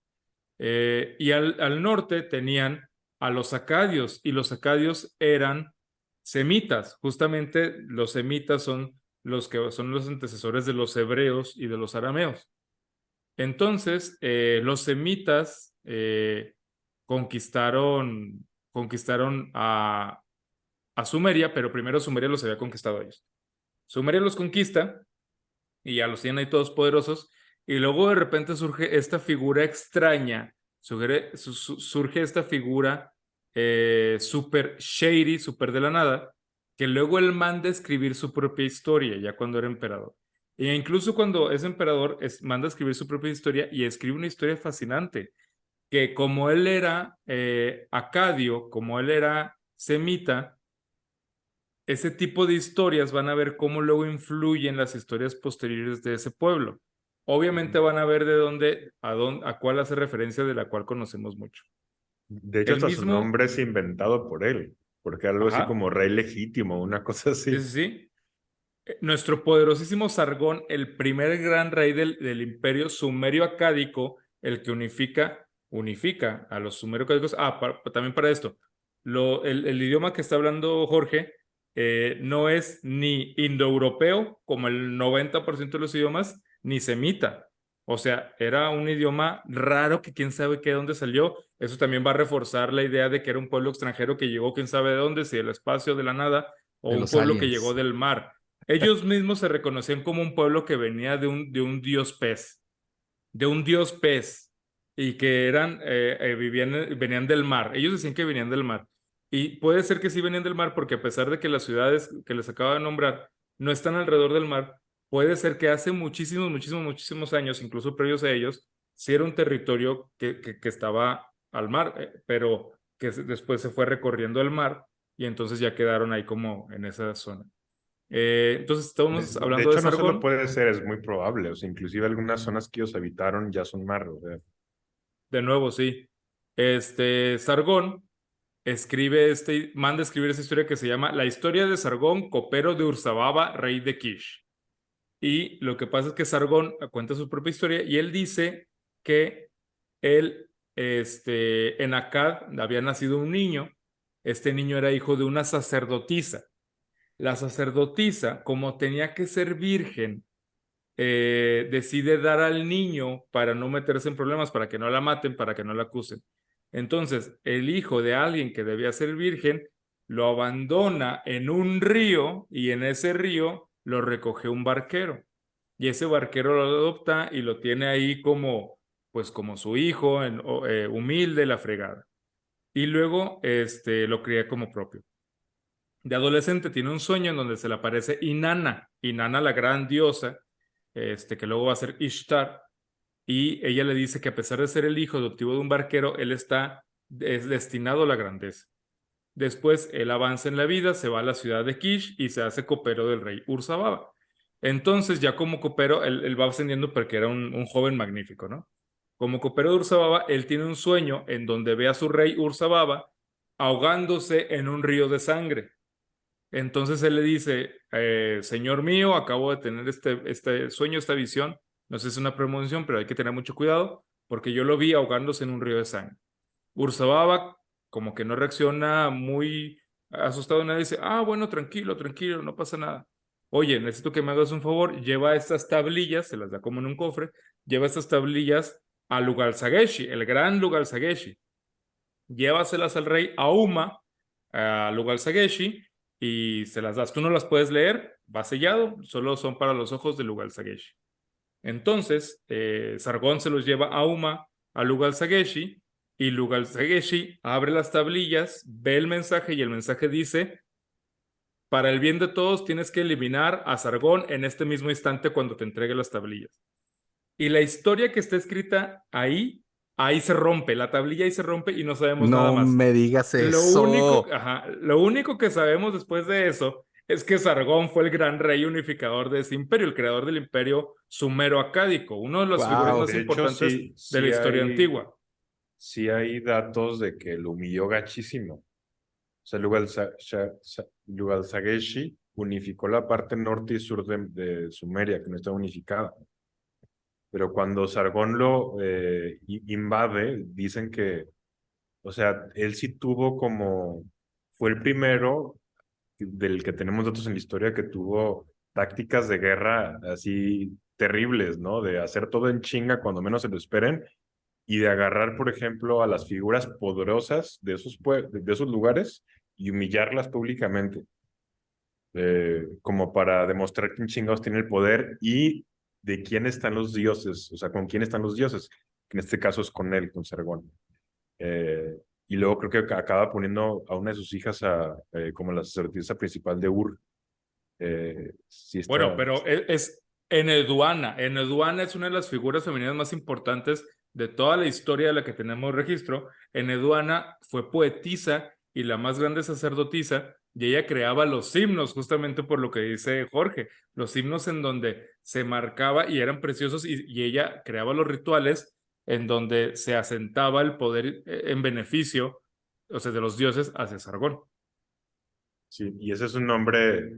Speaker 3: Y al norte tenían a los acadios, y los acadios eran semitas. Justamente los semitas son los que son los antecesores de los hebreos y de los arameos. Entonces, los semitas conquistaron a Sumeria, pero primero Sumeria los había conquistado a ellos. Sumeria los conquista y ya los tienen ahí todos poderosos, y luego de repente surge esta figura extraña, surge esta figura súper shady, súper de la nada, que luego él manda a escribir su propia historia, ya cuando era emperador. E incluso cuando es emperador, manda a escribir su propia historia y escribe una historia fascinante, que como él era acadio, como él era semita, ese tipo de historias van a ver cómo luego influyen las historias posteriores de ese pueblo. Obviamente van a ver a cuál hace referencia, de la cual conocemos mucho.
Speaker 2: De hecho,
Speaker 3: El
Speaker 2: hasta su
Speaker 3: mismo,
Speaker 2: nombre es inventado por él, porque algo así
Speaker 3: ajá,
Speaker 2: como rey legítimo, una cosa
Speaker 3: sí,
Speaker 2: así.
Speaker 3: sí, sí. Nuestro poderosísimo Sargón, el primer gran rey del imperio sumerio-acádico, el que unifica a los sumerio-acádicos. También para esto, el idioma que está hablando Jorge no es ni indoeuropeo, como el 90% de los idiomas, ni semita. O sea, era un idioma raro que quién sabe qué de dónde salió. Eso también va a reforzar la idea de que era un pueblo extranjero que llegó quién sabe de dónde, si del espacio, de la nada, o
Speaker 1: De
Speaker 3: un
Speaker 1: los
Speaker 3: pueblo que llegó
Speaker 1: aliens.
Speaker 3: del mar. Ellos mismos se reconocían como un pueblo que venía de un dios pez, y que venían del mar. Ellos decían que venían del mar. Y puede ser que sí venían del mar, porque a pesar de que las ciudades que les acabo de nombrar no están alrededor del mar, puede ser que hace muchísimos, muchísimos, muchísimos años, incluso previos a ellos, sí era un territorio que estaba al mar, pero que después se fue recorriendo el mar y entonces ya quedaron ahí como en esa zona. Entonces estamos
Speaker 2: De
Speaker 3: hablando de
Speaker 2: hecho, no solo
Speaker 3: Sargón.
Speaker 2: puede ser, es muy probable. O sea, inclusive algunas zonas que ellos habitaron ya son mar. O sea,
Speaker 3: De nuevo, sí. Sargón manda a escribir esta historia que se llama La historia de Sargón, copero de Urzababa, rey de Kish. Y lo que pasa es que Sargón cuenta su propia historia y él dice que él, en Akkad había nacido un niño. Este niño era hijo de una sacerdotisa. La sacerdotisa, como tenía que ser virgen, decide dar al niño para no meterse en problemas, para que no la maten, para que no la acusen. Entonces, el hijo de alguien que debía ser virgen lo abandona en un río, y en ese río lo recoge un barquero. Y ese barquero lo adopta y lo tiene ahí pues como su hijo, humilde, la fregada. Y luego lo cría como propio. De adolescente tiene un sueño en donde se le aparece Inanna la gran diosa, que luego va a ser Ishtar, y ella le dice que a pesar de ser el hijo adoptivo de un barquero, es destinado a la grandeza. Después él avanza en la vida, se va a la ciudad de Kish y se hace copero del rey Urzababa. Entonces, ya como copero, él va ascendiendo porque era un joven magnífico, ¿no? Como copero de Urzababa, él tiene un sueño en donde ve a su rey Urzababa ahogándose en un río de sangre. Entonces él le dice, señor mío, acabo de tener este sueño, esta visión, no sé si es una premonición, pero hay que tener mucho cuidado porque yo lo vi ahogándose en un río de sangre. Urzababa como que no reacciona muy asustado, nadie dice, bueno, tranquilo, tranquilo, no pasa nada. Oye, necesito que me hagas un favor, lleva estas tablillas, se las da como en un cofre, lleva estas tablillas a Lugal-Sageshi, el gran Lugal-Sageshi. Llévaselas al rey Auma, a Lugal-Sageshi, y se las das. Tú no las puedes leer, va sellado, solo son para los ojos de Lugal-Sageshi. Entonces, Sargón se los lleva a Auma, a Lugal-Sageshi, y Lugal-Sageshi abre las tablillas, ve el mensaje y el mensaje dice, para el bien de todos tienes que eliminar a Sargón en este mismo instante cuando te entregue las tablillas. Y la historia que está escrita ahí se rompe, la tablilla ahí se rompe y no sabemos nada
Speaker 1: No
Speaker 3: más.
Speaker 1: me digas
Speaker 3: Lo
Speaker 1: eso.
Speaker 3: único que sabemos después de eso es que Sargón fue el gran rey unificador de ese imperio, el creador del imperio sumero-acádico, uno de las figuras
Speaker 1: Wow.
Speaker 3: más
Speaker 2: De hecho,
Speaker 3: importantes
Speaker 2: sí,
Speaker 3: de la historia antigua.
Speaker 2: sí hay datos de que lo humilló gachísimo. O sea, Lugal-Sageshi unificó la parte norte y sur de Sumeria, que no estaba unificada. Pero cuando Sargón lo invade, dicen que, o sea, él sí tuvo como, fue el primero del que tenemos datos en la historia que tuvo tácticas de guerra así terribles, ¿no? De hacer todo en chinga cuando menos se lo esperen y de agarrar, por ejemplo, a las figuras poderosas de esos lugares y humillarlas públicamente, como para demostrar quién chingados tiene el poder y de quién están los dioses, o sea, con quién están los dioses, que en este caso es con él, con Sargón. Y luego creo que acaba poniendo a una de sus hijas como la sacerdotisa principal de Ur. Sí
Speaker 3: Bueno,
Speaker 2: está,
Speaker 3: pero es Eneduana. Eneduana es una de las figuras femeninas más importantes de toda la historia de la que tenemos registro. Eneduana fue poetisa y la más grande sacerdotisa, y ella creaba los himnos, justamente por lo que dice Jorge, los himnos en donde se marcaba y eran preciosos, y ella creaba los rituales en donde se asentaba el poder en beneficio, o sea, de los dioses hacia Sargón.
Speaker 2: sí, y ese es un nombre,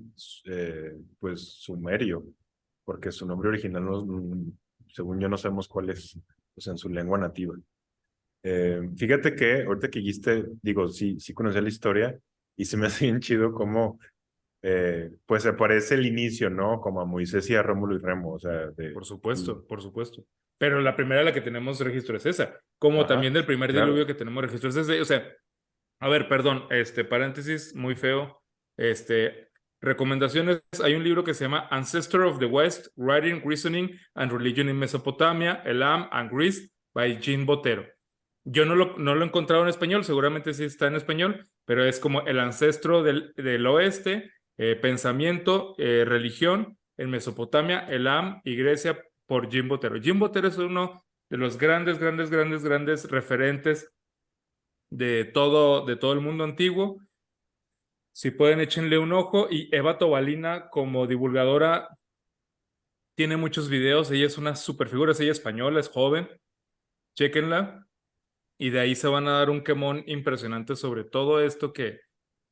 Speaker 2: pues, sumerio, porque su nombre original, según yo, no sabemos cuál es, pues, en su lengua nativa. Fíjate que ahorita que dijiste, digo, sí conocía la historia y se me hace bien chido cómo, pues, se parece el inicio, ¿no? Como a Moisés y a Rómulo y Remo, o sea,
Speaker 3: Por supuesto, por supuesto. Pero la primera de la que tenemos registro es esa, como
Speaker 2: ajá,
Speaker 3: también del primer diluvio
Speaker 2: claro.
Speaker 3: que tenemos registro es ese. O sea, a ver, perdón, paréntesis muy feo. Recomendaciones, hay un libro que se llama Ancestor of the West, Writing, Reasoning and Religion in Mesopotamia, Elam and Greece, by Jean Botero. Yo no lo he encontrado en español, seguramente sí está en español, pero es como el ancestro del oeste, pensamiento, religión en Mesopotamia, Elam y Grecia por Jim Botero. Jim Botero es uno de los grandes referentes de todo el mundo antiguo. Si pueden, échenle un ojo. Y Eva Tobalina, como divulgadora, tiene muchos videos. Ella es una super figura, ella es española, es joven. Chéquenla. Y de ahí se van a dar un quemón impresionante sobre todo esto que,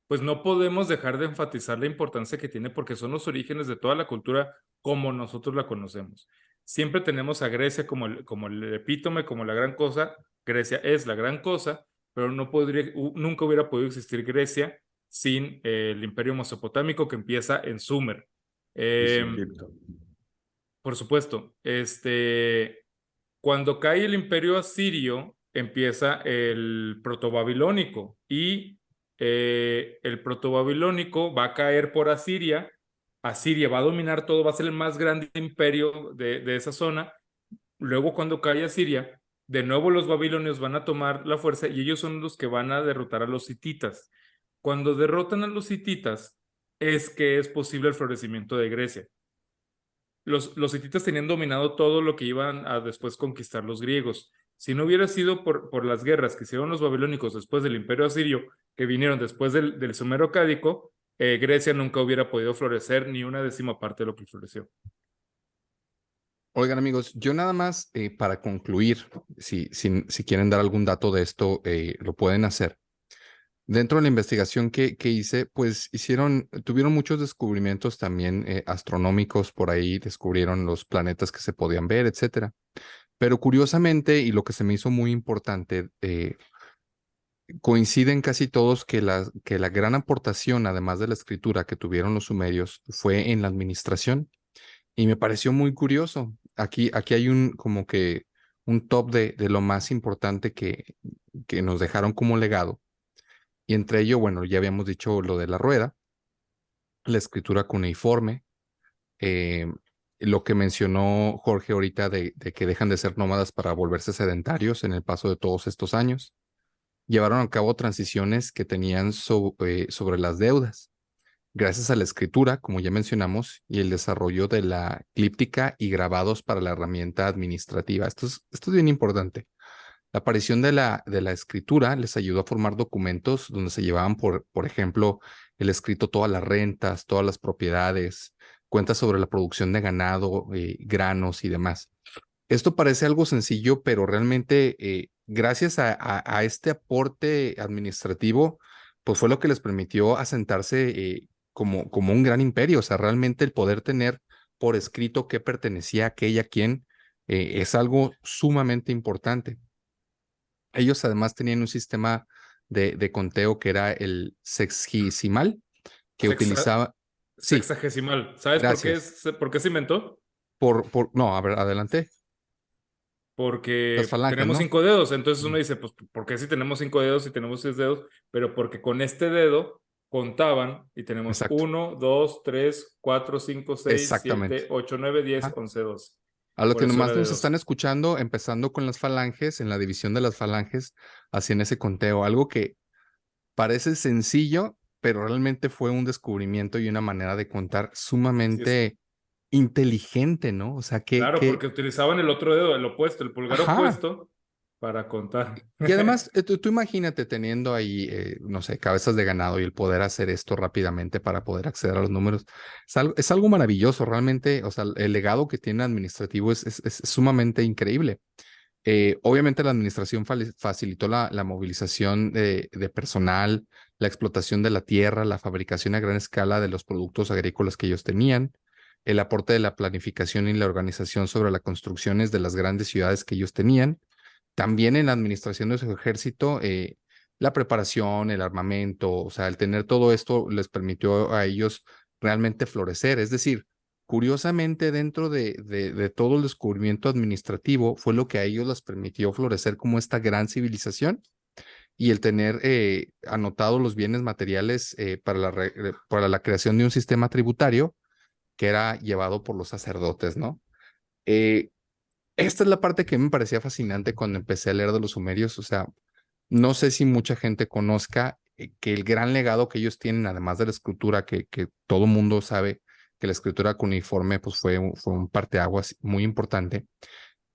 Speaker 3: pues no podemos dejar de enfatizar la importancia que tiene porque son los orígenes de toda la cultura como nosotros la conocemos. Siempre tenemos a Grecia como el epítome, como la gran cosa. Grecia es la gran cosa, pero nunca hubiera podido existir Grecia sin el imperio mesopotámico que empieza en Sumer.
Speaker 2: Y sin Egipto.
Speaker 3: Por supuesto, cuando cae el imperio asirio, empieza el protobabilónico y el protobabilónico va a caer por Asiria. Asiria va a dominar todo, va a ser el más grande imperio de esa zona. Luego, cuando cae Asiria, de nuevo los babilonios van a tomar la fuerza y ellos son los que van a derrotar a los hititas. Cuando derrotan a los hititas, es que es posible el florecimiento de Grecia. Los hititas tenían dominado todo lo que iban a después conquistar los griegos. Si no hubiera sido por las guerras que hicieron los babilónicos después del Imperio Asirio, que vinieron después del Sumero-Cádico, Grecia nunca hubiera podido florecer ni una décima parte de lo que floreció.
Speaker 1: Oigan, amigos, yo nada más para concluir, si quieren dar algún dato de esto, lo pueden hacer. Dentro de la investigación que hice, pues tuvieron muchos descubrimientos también astronómicos por ahí, descubrieron los planetas que se podían ver, etcétera. Pero curiosamente, y lo que se me hizo muy importante, coinciden casi todos que la gran aportación, además de la escritura que tuvieron los sumerios, fue en la administración. Y me pareció muy curioso. Aquí hay como que un top de lo más importante que nos dejaron como legado. Y entre ello, bueno, ya habíamos dicho lo de la rueda, la escritura cuneiforme, eh, lo que mencionó Jorge ahorita de que dejan de ser nómadas para volverse sedentarios en el paso de todos estos años. Llevaron a cabo transiciones que tenían sobre las deudas, gracias a la escritura, como ya mencionamos, y el desarrollo de la clíptica y grabados para la herramienta administrativa. Esto es bien importante. La aparición de la escritura les ayudó a formar documentos donde se llevaban, por ejemplo, el escrito todas las rentas, todas las propiedades, cuentas sobre la producción de ganado, granos y demás. Esto parece algo sencillo, pero realmente gracias a este aporte administrativo, pues fue lo que les permitió asentarse como un gran imperio. O sea, realmente el poder tener por escrito qué pertenecía a aquella a quién es algo sumamente importante. Ellos además tenían un sistema de conteo que era el sexagesimal, que utilizaba... Sí,
Speaker 3: Sexagesimal. ¿Sabes
Speaker 1: gracias.
Speaker 3: por qué se inventó?
Speaker 1: No, a ver, adelante. Las
Speaker 3: Porque
Speaker 1: falanges,
Speaker 3: tenemos
Speaker 1: ¿no?
Speaker 3: 5 dedos. Entonces
Speaker 1: Ujú.
Speaker 3: uno dice, pues, ¿por qué si tenemos 5 dedos y tenemos 6 dedos? Pero porque con este dedo contaban y tenemos
Speaker 1: Exacto,
Speaker 3: 1, 2, 3, 4, 5, 6, 7,
Speaker 1: exactamente.
Speaker 3: 8, 9, 10,
Speaker 1: Ajá.
Speaker 3: 11, 12.
Speaker 1: A los
Speaker 3: Por
Speaker 1: que
Speaker 3: eso era
Speaker 1: nomás
Speaker 3: de
Speaker 1: nos están
Speaker 3: 12.
Speaker 1: escuchando, empezando con las falanges, en la división de las falanges, hacían ese conteo, algo que parece sencillo, pero realmente fue un descubrimiento y una manera de contar
Speaker 3: Sí, es
Speaker 1: sumamente inteligente, ¿no? O sea,
Speaker 3: claro, porque utilizaban el otro dedo, el opuesto, el pulgar
Speaker 1: ajá.
Speaker 3: opuesto, para contar.
Speaker 1: Y además, tú imagínate teniendo ahí, no sé, cabezas de ganado y el poder hacer esto rápidamente para poder acceder a los números. Es algo maravilloso, realmente. O sea, el legado que tiene administrativo es sumamente increíble. Obviamente la administración facilitó la movilización de personal, la explotación de la tierra, la fabricación a gran escala de los productos agrícolas que ellos tenían, el aporte de la planificación y la organización sobre las construcciones de las grandes ciudades que ellos tenían. También en la administración de su ejército, la preparación, el armamento, o sea, el tener todo esto les permitió a ellos realmente florecer. Es decir, curiosamente, dentro de todo el descubrimiento administrativo, fue lo que a ellos les permitió florecer como esta gran civilización y el tener anotados los bienes materiales para la creación de un sistema tributario que era llevado por los sacerdotes, ¿no? Eh, Esta es la parte que me parecía fascinante cuando empecé a leer de los sumerios. O sea, no sé si mucha gente conozca que el gran legado que ellos tienen, además de la escritura, que todo mundo sabe que la escritura cuneiforme pues fue un parteaguas muy importante.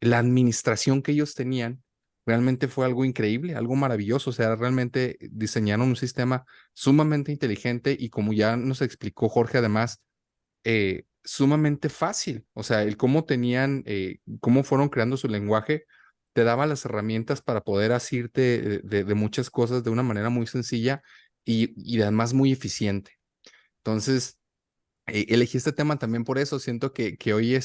Speaker 1: La administración que ellos tenían realmente fue algo increíble, algo maravilloso. O sea, realmente diseñaron un sistema sumamente inteligente y como ya nos explicó Jorge, además, sumamente fácil. O sea, el cómo fueron creando su lenguaje, te daba las herramientas para poder asirte de muchas cosas de una manera muy sencilla y además muy eficiente. Entonces, elegí este tema también por eso. Siento que hoy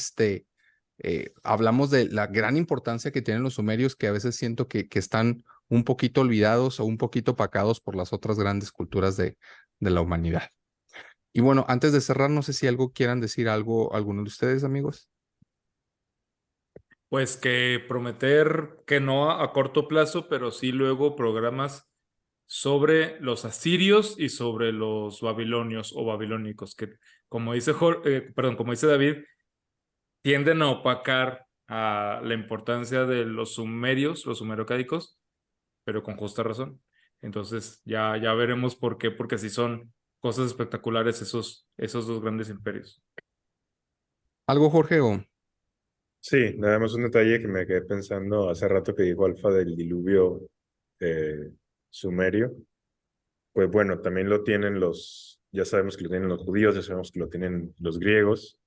Speaker 1: hablamos de la gran importancia que tienen los sumerios, que a veces siento que están un poquito olvidados o un poquito opacados por las otras grandes culturas de la humanidad. Y bueno, antes de cerrar, no sé si quieran decir algo, alguno de ustedes, amigos.
Speaker 3: Pues que prometer que no a corto plazo, pero sí luego programas sobre los asirios y sobre los babilonios o babilónicos, que como dice, como dice David, tienden a opacar a la importancia de los sumerios, los sumerocádicos, pero con justa razón. Entonces ya veremos por qué, porque sí son cosas espectaculares esos dos grandes imperios.
Speaker 1: ¿Algo, Jorge? O...
Speaker 2: Sí, nada más un detalle que me quedé pensando hace rato que dijo Alfa del diluvio eh, sumerio. Pues bueno, también lo tienen ya sabemos que lo tienen los judíos, ya sabemos que lo tienen los griegos,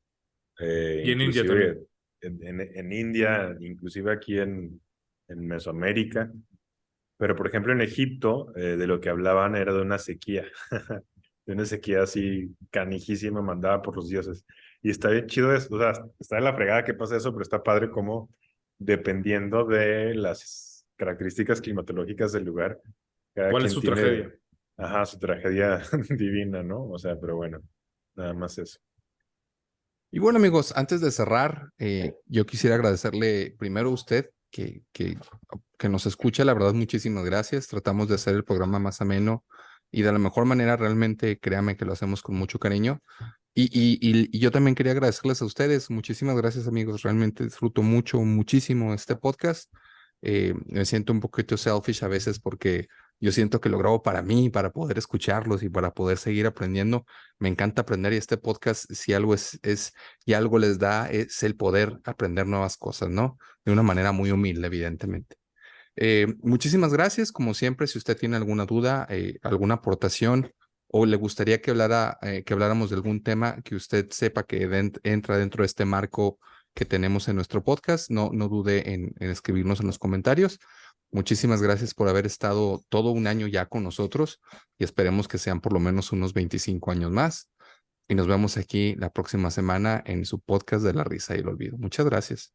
Speaker 3: Y en India también.
Speaker 2: inclusive en India, inclusive aquí en Mesoamérica. Pero por ejemplo en Egipto, de lo que hablaban era de una sequía, de una sequía así canijísima mandada por los dioses. Y está bien chido eso, o sea, está en la fregada que pasa eso, pero está padre como dependiendo de las características climatológicas del lugar, cada
Speaker 3: ¿Cuál es
Speaker 2: quien
Speaker 3: su tragedia?
Speaker 2: tiene, ajá, su tragedia divina, ¿no? O sea, pero bueno, nada más eso.
Speaker 1: Y bueno, amigos, antes de cerrar, yo quisiera agradecerle primero a usted que nos escucha. La verdad, muchísimas gracias. Tratamos de hacer el programa más ameno y de la mejor manera. Realmente, créame que lo hacemos con mucho cariño. Y yo también quería agradecerles a ustedes. Muchísimas gracias, amigos. Realmente disfruto muchísimo este podcast. Me siento un poquito selfish a veces porque yo siento que lo grabo para mí, para poder escucharlos y para poder seguir aprendiendo. Me encanta aprender y este podcast, si algo y algo les da, es el poder aprender nuevas cosas, ¿no? De una manera muy humilde, evidentemente. Muchísimas gracias. Como siempre, si usted tiene alguna duda, alguna aportación o le gustaría que habláramos de algún tema que usted sepa que entra dentro de este marco que tenemos en nuestro podcast, no dude en escribirnos en los comentarios. Muchísimas gracias por haber estado todo un año ya con nosotros y esperemos que sean por lo menos unos 25 años más. Y nos vemos aquí la próxima semana en su podcast de la risa y el olvido. Muchas gracias.